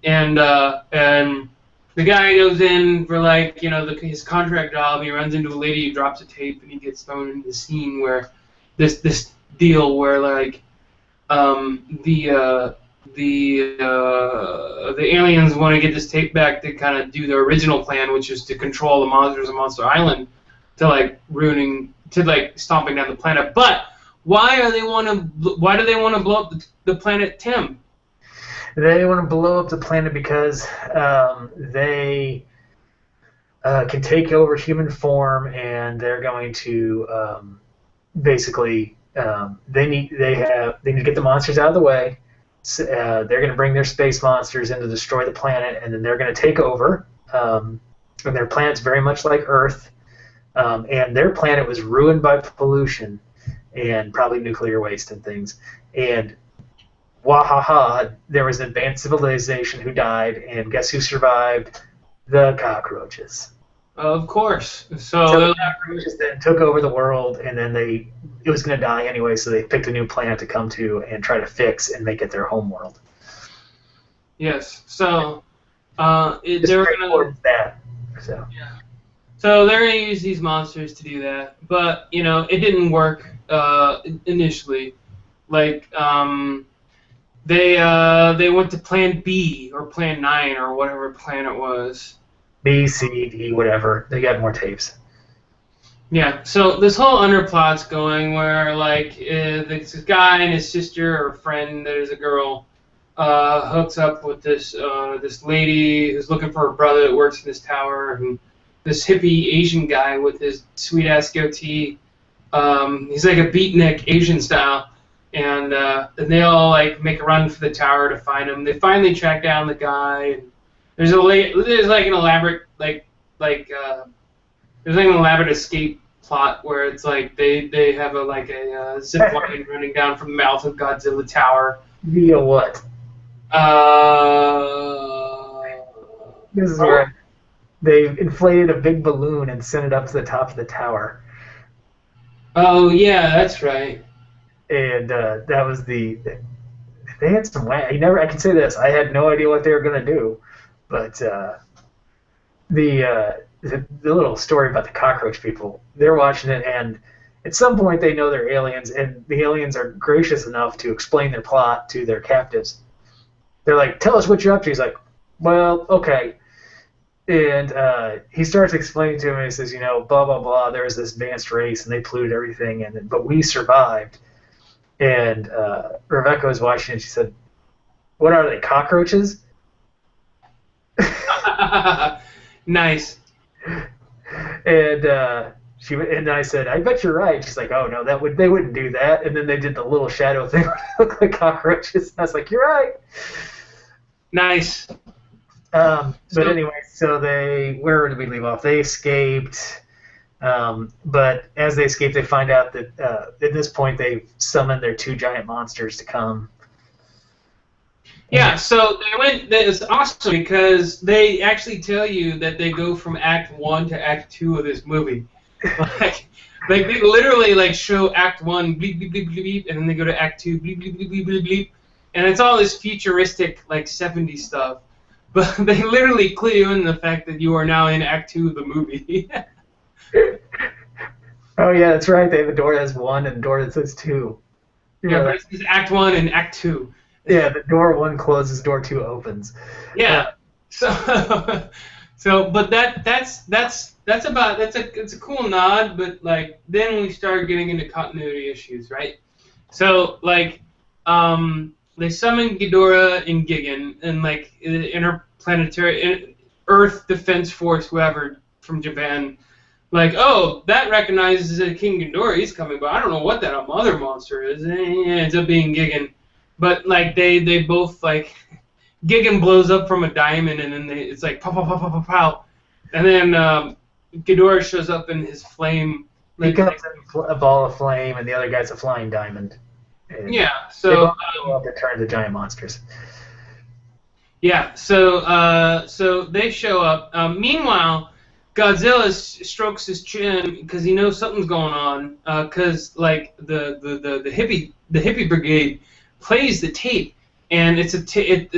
And the guy goes in for like, you know, his contract job. He runs into a lady who drops a tape, and he gets thrown into the scene where this deal where like the aliens want to get this tape back to kind of do the original plan, which is to control the monsters of Monster Island, to like stomping down the planet. But why do they want to blow up the planet, Tim?
They want to blow up the planet because they can take over human form, and they're going to basically they need to get the monsters out of the way. So, they're going to bring their space monsters in to destroy the planet, and then they're going to take over. And their planet's very much like Earth, and their planet was ruined by pollution and probably nuclear waste and things. And wahaha, there was an advanced civilization who died, and guess who survived? The cockroaches.
Of course. So
the cockroaches then took over the world, and then it was going to die anyway, so they picked a new planet to come to and try to fix and make it their home world.
Yes. So
they're going to that. So. Yeah.
So they're going to use these monsters to do that, but you know it didn't work initially. Like they went to Plan B or Plan 9 or whatever plan it was.
B, C, D, whatever. They got more tapes.
Yeah. So this whole underplot's going where like this guy and his sister or friend that is a girl hooks up with this lady who's looking for her brother that works in this tower, and this hippie Asian guy with his sweet ass goatee. He's like a beatnik Asian style. And they all like make a run for the tower to find him. They finally track down the guy. And there's like an elaborate escape plot where it's like they have a zip line running down from the mouth of Godzilla Tower.
Via what? This is where they've inflated a big balloon and sent it up to the top of the tower.
Oh yeah, that's right.
And that was they had some way. I can say this. I had no idea what they were gonna do, but the little story about the cockroach people. They're watching it, and at some point they know they're aliens, and the aliens are gracious enough to explain their plot to their captives. They're like, "Tell us what you're up to." He's like, "Well, okay." And he starts explaining to him, and he says, "You know, blah blah blah. There was this advanced race, and they polluted everything, but we survived." And Rebecca was watching and she said, "What are they, cockroaches?"
Nice.
And and I said, "I bet you're right." She's like, "Oh no, they wouldn't do that." And then they did the little shadow thing where they look like cockroaches. And I was like, "You're right."
Nice.
But anyway, so where did we leave off? They escaped. But as they escape, they find out that at this point they've summoned their 2 giant monsters to come.
Yeah, so it's awesome because they actually tell you that they go from Act 1 to Act 2 of this movie. Like they literally like show Act 1, bleep, bleep, bleep, bleep, bleep, and then they go to Act 2, bleep, bleep, bleep, bleep, bleep, bleep. And it's all this futuristic, like, 70s stuff. But they literally clue you in the fact that you are now in Act 2 of the movie.
Oh yeah, that's right. They have a door that has 1 and a door that says 2.
Yeah, but it's Act 1 and Act 2.
Yeah, the door 1 closes, door 2 opens.
Yeah. But it's a cool nod, but like then we start getting into continuity issues, right? So like they summon Ghidorah and Gigan and like interplanetary Earth Defense Force, whoever from Japan. Like, oh, that recognizes that King Ghidorah, he's coming, but I don't know what that other monster is. It ends up being Gigan. But like they both like Gigan blows up from a diamond and then it's like pow pow pow pow pow pow. And then Ghidorah shows up in his flame.
He comes in a ball of flame and the other guy's a flying diamond. And
yeah, so
they turn into giant monsters.
Yeah, so they show up. Meanwhile, Godzilla strokes his chin because he knows something's going on. Because like the hippie brigade plays the tape, and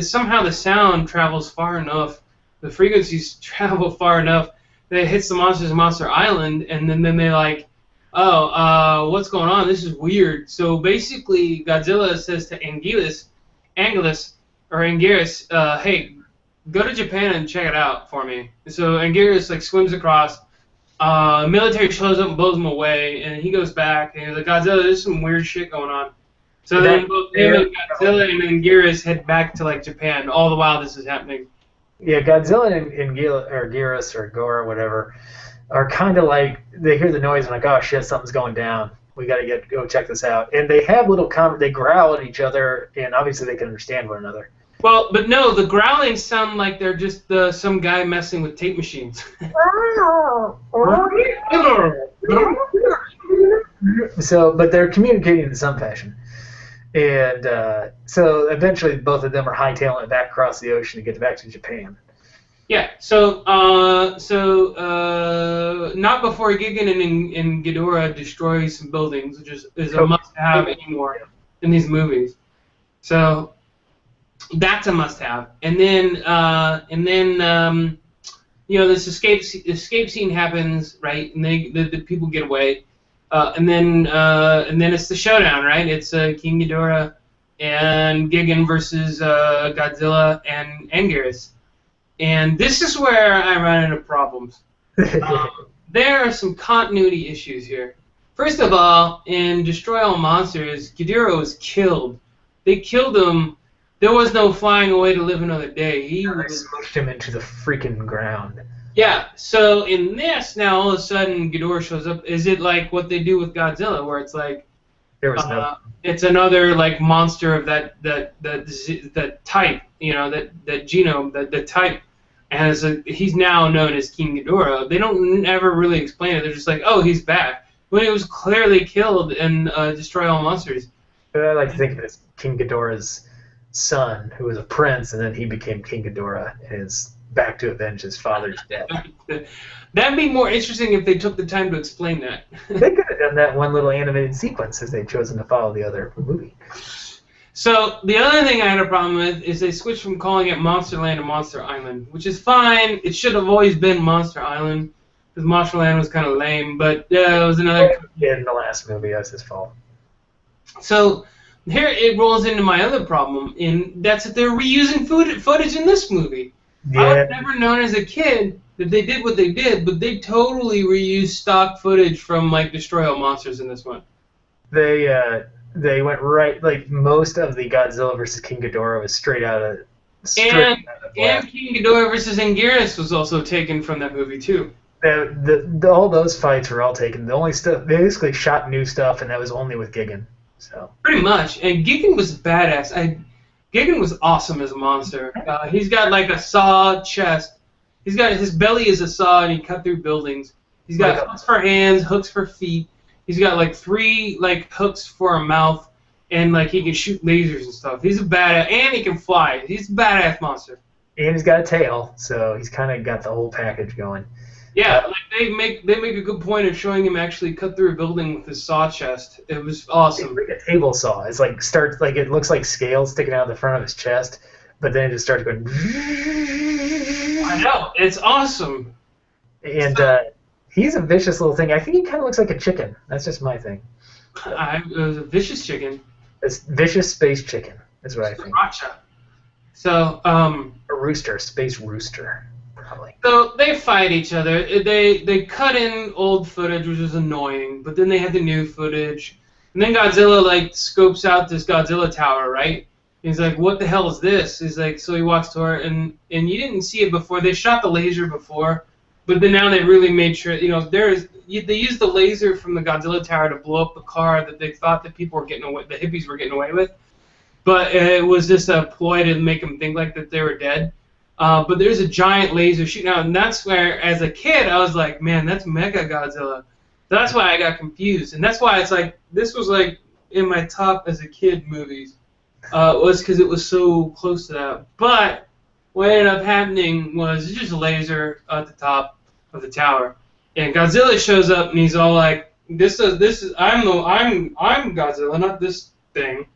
somehow the sound travels far enough, the frequencies travel far enough that it hits the monsters of Monster Island, and then they like, oh, what's going on? This is weird. So basically, Godzilla says to Anguirus, hey, go to Japan and check it out for me. So Anguirus like swims across. Military shows up and blows him away, and he goes back and he's like, Godzilla, there's some weird shit going on. So then both him and Godzilla and Anguirus head back to like Japan. All the while this is happening.
Yeah, Godzilla and Anguirus or Gore or whatever are kind of like they hear the noise and like, oh shit, something's going down. We gotta go check this out. And they have little they growl at each other, and obviously they can understand one another.
Well, but no, the growlings sound like they're just some guy messing with tape machines.
So, but they're communicating in some fashion. And so eventually both of them are hightailing it back across the ocean to get back to Japan.
Yeah, so not before Gigan and Ghidorah destroy some buildings, which is a must-have anymore in these movies. So that's a must-have. And then this escape scene happens, right? And the people get away. And then it's the showdown, right? It's King Ghidorah and Gigan versus Godzilla and Anguirus. And this is where I run into problems. There are some continuity issues here. First of all, in Destroy All Monsters, Ghidorah was killed. They killed him. There was no flying away to live another day. He
smushed him into the freaking ground.
Yeah, so in this, now all of a sudden Ghidorah shows up. Is it like what they do with Godzilla, where it's like it's another like monster of that type, that genome, that type, and he's now known as King Ghidorah. They don't ever really explain it. They're just like, oh, he's back, when he was clearly killed in Destroy All Monsters.
I like to think of it as King Ghidorah's son, who was a prince, and then he became King Ghidorah and is back to avenge his father's death.
That'd be more interesting if they took the time to explain that.
They could have done that one little animated sequence if they'd chosen to follow the other movie.
So the other thing I had a problem with is they switched from calling it Monsterland to Monster Island, which is fine. It should have always been Monster Island, because Monsterland was kind of lame, but it was another...
Yeah, in the last movie, that's his fault.
So here it rolls into my other problem, and that's that they're reusing footage in this movie. Yeah. I would have never known as a kid that they did what they did, but they totally reused stock footage from like Destroy All Monsters in this one.
They They went right, like most of the Godzilla versus King Ghidorah was straight out of
And
last.
King Ghidorah versus Anguirus was also taken from that movie too.
All those fights were all taken. The only stuff they basically shot new stuff, and that was only with Gigan. So
Pretty much. And Gigan was badass. Gigan was awesome as a monster. He's got like a saw chest. He's got his belly is a saw, and he cut through buildings. He's got hooks for hands, hooks for feet. He's got like 3 like hooks for a mouth, and like he can shoot lasers and stuff. He's a badass, and he can fly. He's a badass monster.
and he's got a tail, so he's kind of got the whole package going.
Yeah, like they make a good point of showing him actually cut through a building with his saw chest. It was awesome.
It's like a table saw. It's like it looks like scales sticking out the front of his chest, but then it just starts going.
I know, it's awesome.
And he's a vicious little thing. I think he kind of looks like a chicken. That's just my thing.
It was a vicious chicken.
It's vicious space chicken. That's what I think.
Sriracha. So,
A rooster, space rooster, probably.
So they fight each other. They cut in old footage, which was annoying, but then they had the new footage. And then Godzilla like scopes out this Godzilla tower, right? He's like, "What the hell is this?" He's like, so he walks to her, and you didn't see it before. They shot the laser before, but then now they really made sure. They used the laser from the Godzilla tower to blow up the car that they thought that people were getting away, the hippies were getting away with. But it was just a ploy to make them think like that they were dead. But there's a giant laser shooting out, and that's where, as a kid, I was like, man, that's Mega Godzilla. That's why I got confused, and that's why it's like this was like in my top as a kid movies. Was because it was so close to that. But what ended up happening was just a laser at the top of the tower, and Godzilla shows up, and he's all like, "This is I'm Godzilla, not this thing."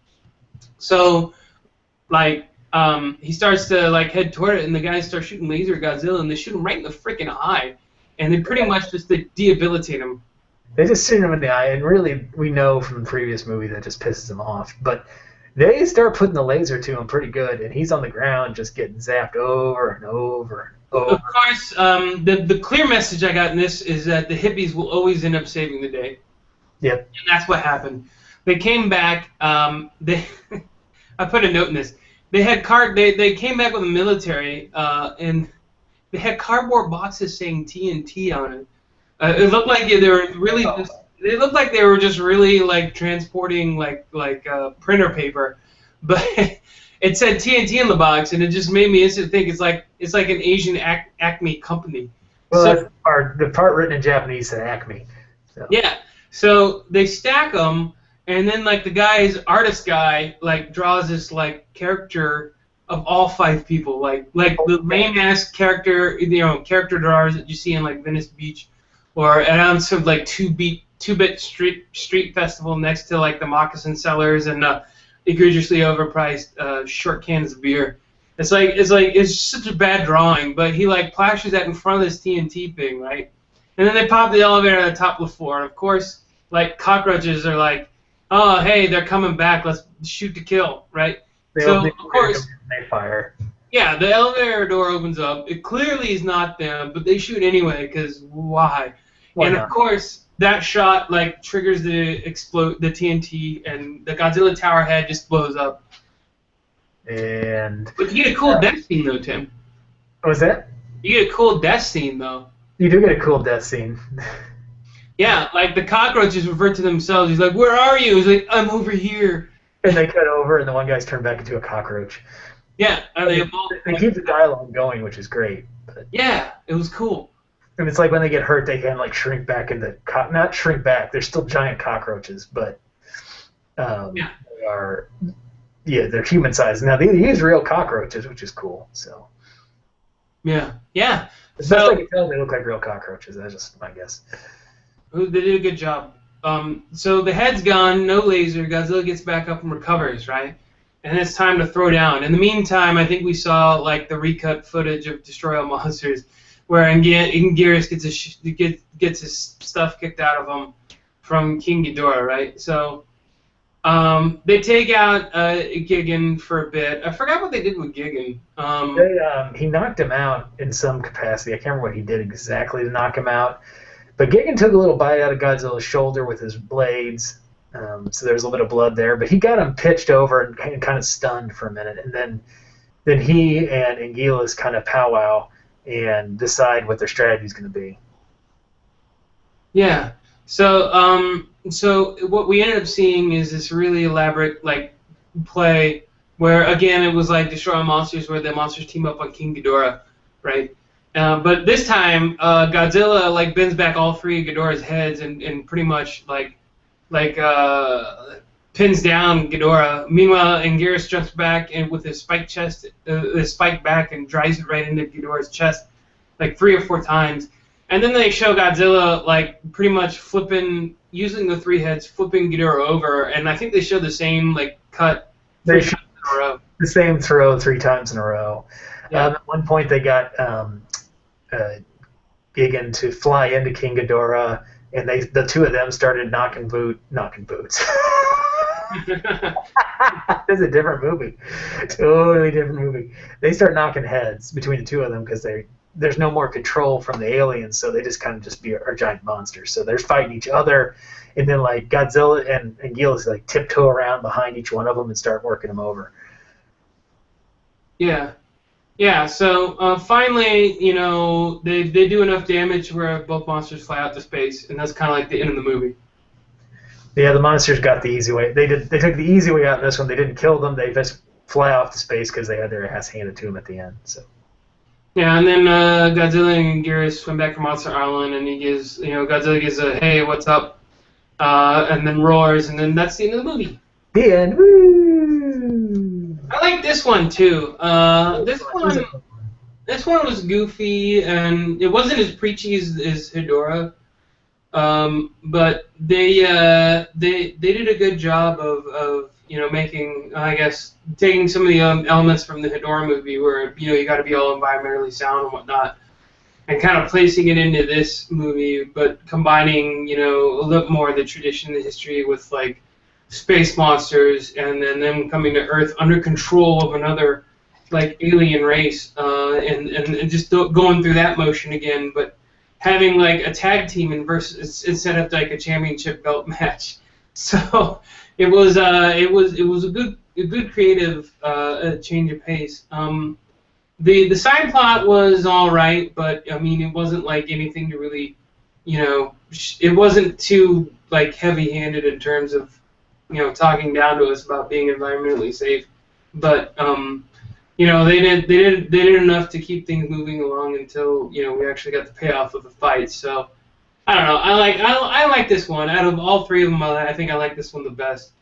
So, like, he starts to like head toward it, and the guys start shooting laser at Godzilla, and they shoot him right in the freaking eye, and they pretty much just debilitate him.
They just shoot him in the eye, and really, we know from the previous movie that just pisses him off. But they start putting the laser to him pretty good, and he's on the ground just getting zapped over and over and over.
Of course, the clear message I got in this is that the hippies will always end up saving the day.
Yep.
And that's what happened. They came back. I put a note in this. They came back with the military, and they had cardboard boxes saying TNT on it. It looked like they were really just. It looked like they were just really like transporting like printer paper, but it said TNT in the box, and it just made me instantly think it's like an Asian Acme company.
Well,
So,
that's the part written in Japanese said Acme. So.
yeah. So they stack them, and then like the artist guy like draws this like caricature of all 5 people, like the lame ass character drawers that you see in like Venice Beach, or an ounce of like 2-bit street festival next to like the moccasin sellers and egregiously overpriced short cans of beer. It's such a bad drawing, but he like plashes that in front of this TNT thing, right? And then they pop the elevator on the top of the floor, and of course, like cockroaches are like, oh hey, they're coming back, let's shoot to kill, right? So of course,
they fire.
yeah, the elevator door opens up. It clearly is not them, but they shoot anyway because why?
Why
And
not?
of course, that shot like triggers the TNT, and the Godzilla tower head just blows up.
And
But you get a cool death scene though, Tim.
what was that?
You get a cool death scene though.
You do get a cool death scene.
Yeah, like the cockroaches refer to themselves. He's like, "Where are you?" He's like, "I'm over here."
And they cut over, and the one guy's turned back into a cockroach.
Yeah, and they both.
They keep the dialogue going, which is great. But,
Yeah, it was cool.
and it's like when they get hurt, they can like shrink back into not shrink back. They're still giant cockroaches, but
Yeah.
they are they're human sized. Now they use real cockroaches, which is cool. So
Yeah, yeah.
as best I
So
can tell, they look like real cockroaches. That's just my guess.
they did a good job. So the head's gone, no laser. Godzilla gets back up and recovers, right? And it's time to throw down. In the meantime, I think we saw like the recut footage of Destroy All Monsters, where Anguirus gets his stuff kicked out of him from King Ghidorah, right? So they take out Gigan for a bit. I forgot what they did with Gigan.
He knocked him out in some capacity. I can't remember what he did exactly to knock him out. But Gigan took a little bite out of Godzilla's shoulder with his blades, So there's a little bit of blood there, but he got him pitched over and kind of stunned for a minute, and then he and Anguillus kind of powwow and decide what their strategy is going to be.
Yeah. So what we ended up seeing is this really elaborate like play where again it was like Destroy All Monsters, where the monsters team up on King Ghidorah, right? But this time Godzilla like bends back all three of Ghidorah's heads and pretty much like pins down Ghidorah. Meanwhile, Anguirus jumps back and with his spiked back, and drives it right into Ghidorah's chest like 3 or 4 times. And then they show Godzilla like pretty much using the 3 heads, flipping Ghidorah over, and I think they show the same like cut.
They show the same throw 3 times in a row.
Yeah.
At one point, they got Gigan to fly into King Ghidorah, and the 2 of them started knocking boots. This is a different movie, totally different movie. They start knocking heads between the 2 of them because there's no more control from the aliens, so they just kind of are giant monsters. So they're fighting each other, and then like Godzilla and Anguillus like tiptoe around behind each one of them and start working them over.
Yeah. Yeah, so finally, you know, they do enough damage where both monsters fly out to space, and that's kind of like the end of the movie.
Yeah, the monsters got the easy way. They took the easy way out in this one. They didn't kill them. They just fly off to space because they had their ass handed to them at the end. So.
Yeah, and then Godzilla and Anguirus swim back to Monster Island, and Godzilla gives a hey, what's up, and then roars, and then that's the end of the movie.
The end. Woo!
I like this one too. This one was goofy, and it wasn't as preachy as Hedorah, but they did a good job of making, I guess, taking some of the elements from the Hedorah movie, where you got to be all environmentally sound and whatnot, and kind of placing it into this movie, but combining a little more of the tradition, the history with like space monsters, and then them coming to Earth under control of another like alien race, and just going through that motion again, but having like a tag team instead of like a championship belt match. So it was a good creative change of pace. The side plot was all right, but I mean it wasn't like anything to really, it wasn't too like heavy-handed in terms of talking down to us about being environmentally safe, but they did enough to keep things moving along until we actually got the payoff of the fight. So I don't know. I like this one. Out of all 3 of them, I think I like this one the best.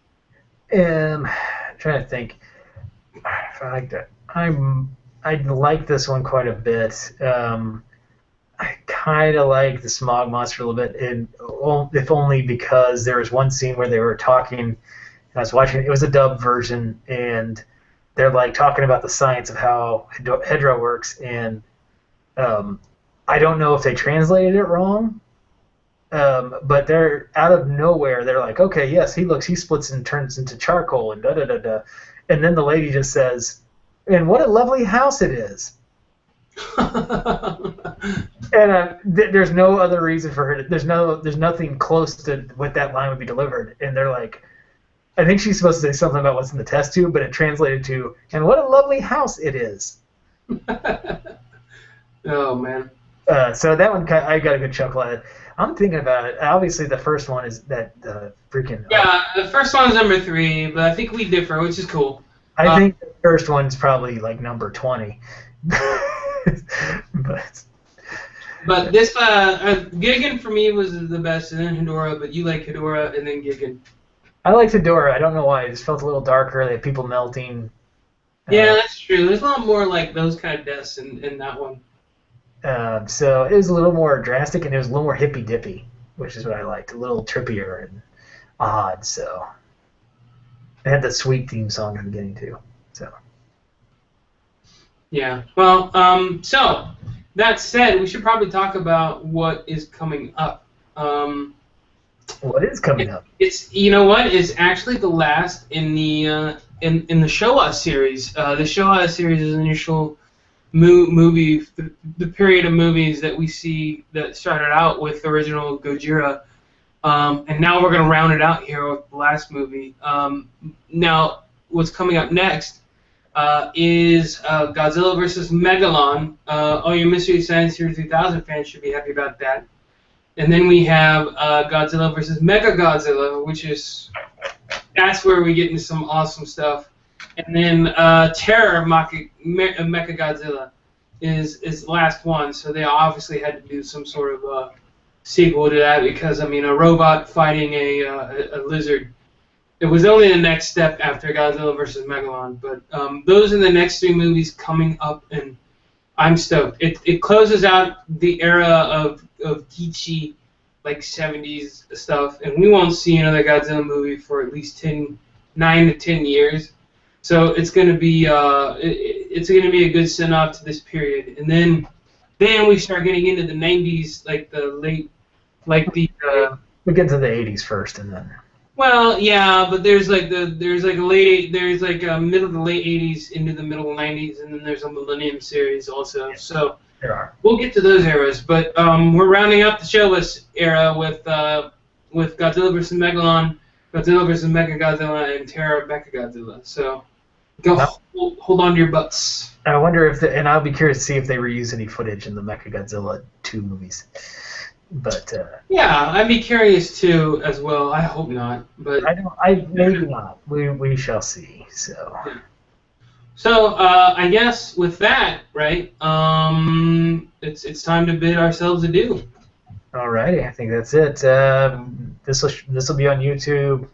I'm trying to think if I liked it. I like this one quite a bit. I kind of like the smog monster a little bit, and if only because there was one scene where they were talking, and I was watching, it was a dub version, and they're like talking about the science of how Hedorah works, and I don't know if they translated it wrong, but they're out of nowhere, they're like, okay, yes, he splits and turns into charcoal, and da-da-da-da, and then the lady just says, and what a lovely house it is. And there's no other reason for her. There's nothing close to what that line would be delivered. And they're like, I think she's supposed to say something about what's in the test tube, but it translated to, and what a lovely house it is.
Oh man.
So that one, I got a good chuckle at it. I'm thinking about it. Obviously, the first one is that freaking.
Yeah, the first one's number 3, but I think we differ, which is cool.
I think the first one's probably like number 20.
But this Gigan for me was the best, and then Hedorah. But you like Hedorah and then Gigan.
I liked Hedorah. I don't know why. It just felt a little darker. They had people melting.
Yeah, that's true. There's a lot more like those kind of deaths in that one.
So it was a little more drastic, and it was a little more hippy dippy, which is what I liked. A little trippier and odd. So it had the sweet theme song in the beginning too. So.
Yeah. Well, so that said, we should probably talk about what is coming up.
What is coming up?
It's it's actually the last in the in the Showa series. The Showa series is an initial movie, the period of movies that we see that started out with the original Gojira, And now we're going to round it out here with the last movie. Now, what's coming up next is Godzilla versus Megalon. All your Mystery Science Theater 3000 fans should be happy about that. And then we have Godzilla versus Mega Godzilla, that's where we get into some awesome stuff. And then Terror of Mecha Godzilla is the last one, so they obviously had to do some sort of sequel to that because, I mean, a robot fighting a lizard. It was only the next step after Godzilla vs. Megalon, but those are the next 3 movies coming up, and I'm stoked. It closes out the era of Kichi, like 70s stuff, and we won't see another Godzilla movie for at least 9 to 10 years. So it's gonna be it's gonna be a good send off to this period, and then we start getting into the 90s, like the late, like the.
We get to the 80s first, and then.
Well, yeah, but there's like a middle of the late 80s into the middle of the 90s, and then there's a Millennium series also. So
there are.
We'll get to those eras, but we're rounding up the show list era with Godzilla vs. Megalon, Godzilla vs. Mechagodzilla, and Terror of Mechagodzilla. So hold on to your butts.
I wonder and I'll be curious to see if they reuse any footage in the Mechagodzilla 2 movies. But
yeah, I'd be curious too as well. I hope not, but
maybe not. We shall see. So.
Yeah. So I guess with that, right? It's time to bid ourselves adieu.
Alrighty, I think that's it. This will be on YouTube.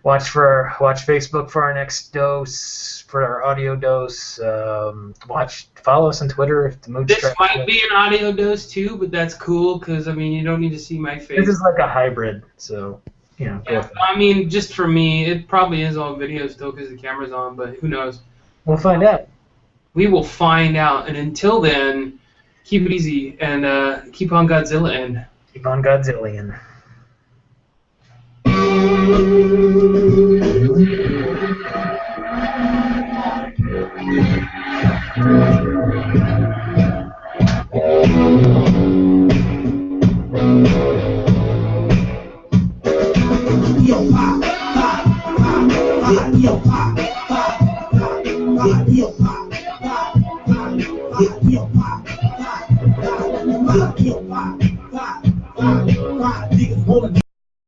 Watch Facebook for our next dose, for our audio dose. Follow us on Twitter if the mood
This
strikes.
might be an audio dose too, but that's cool because I mean you don't need to see my face.
This is like a hybrid, so
Yeah, I mean, just for me, it probably is all video still because the camera's on, but who knows?
We'll find out.
We will find out, and until then, keep it easy and keep on Godzilla-ing.
Keep on Godzillian.
Yo, pop, pop, pop, pop, yo.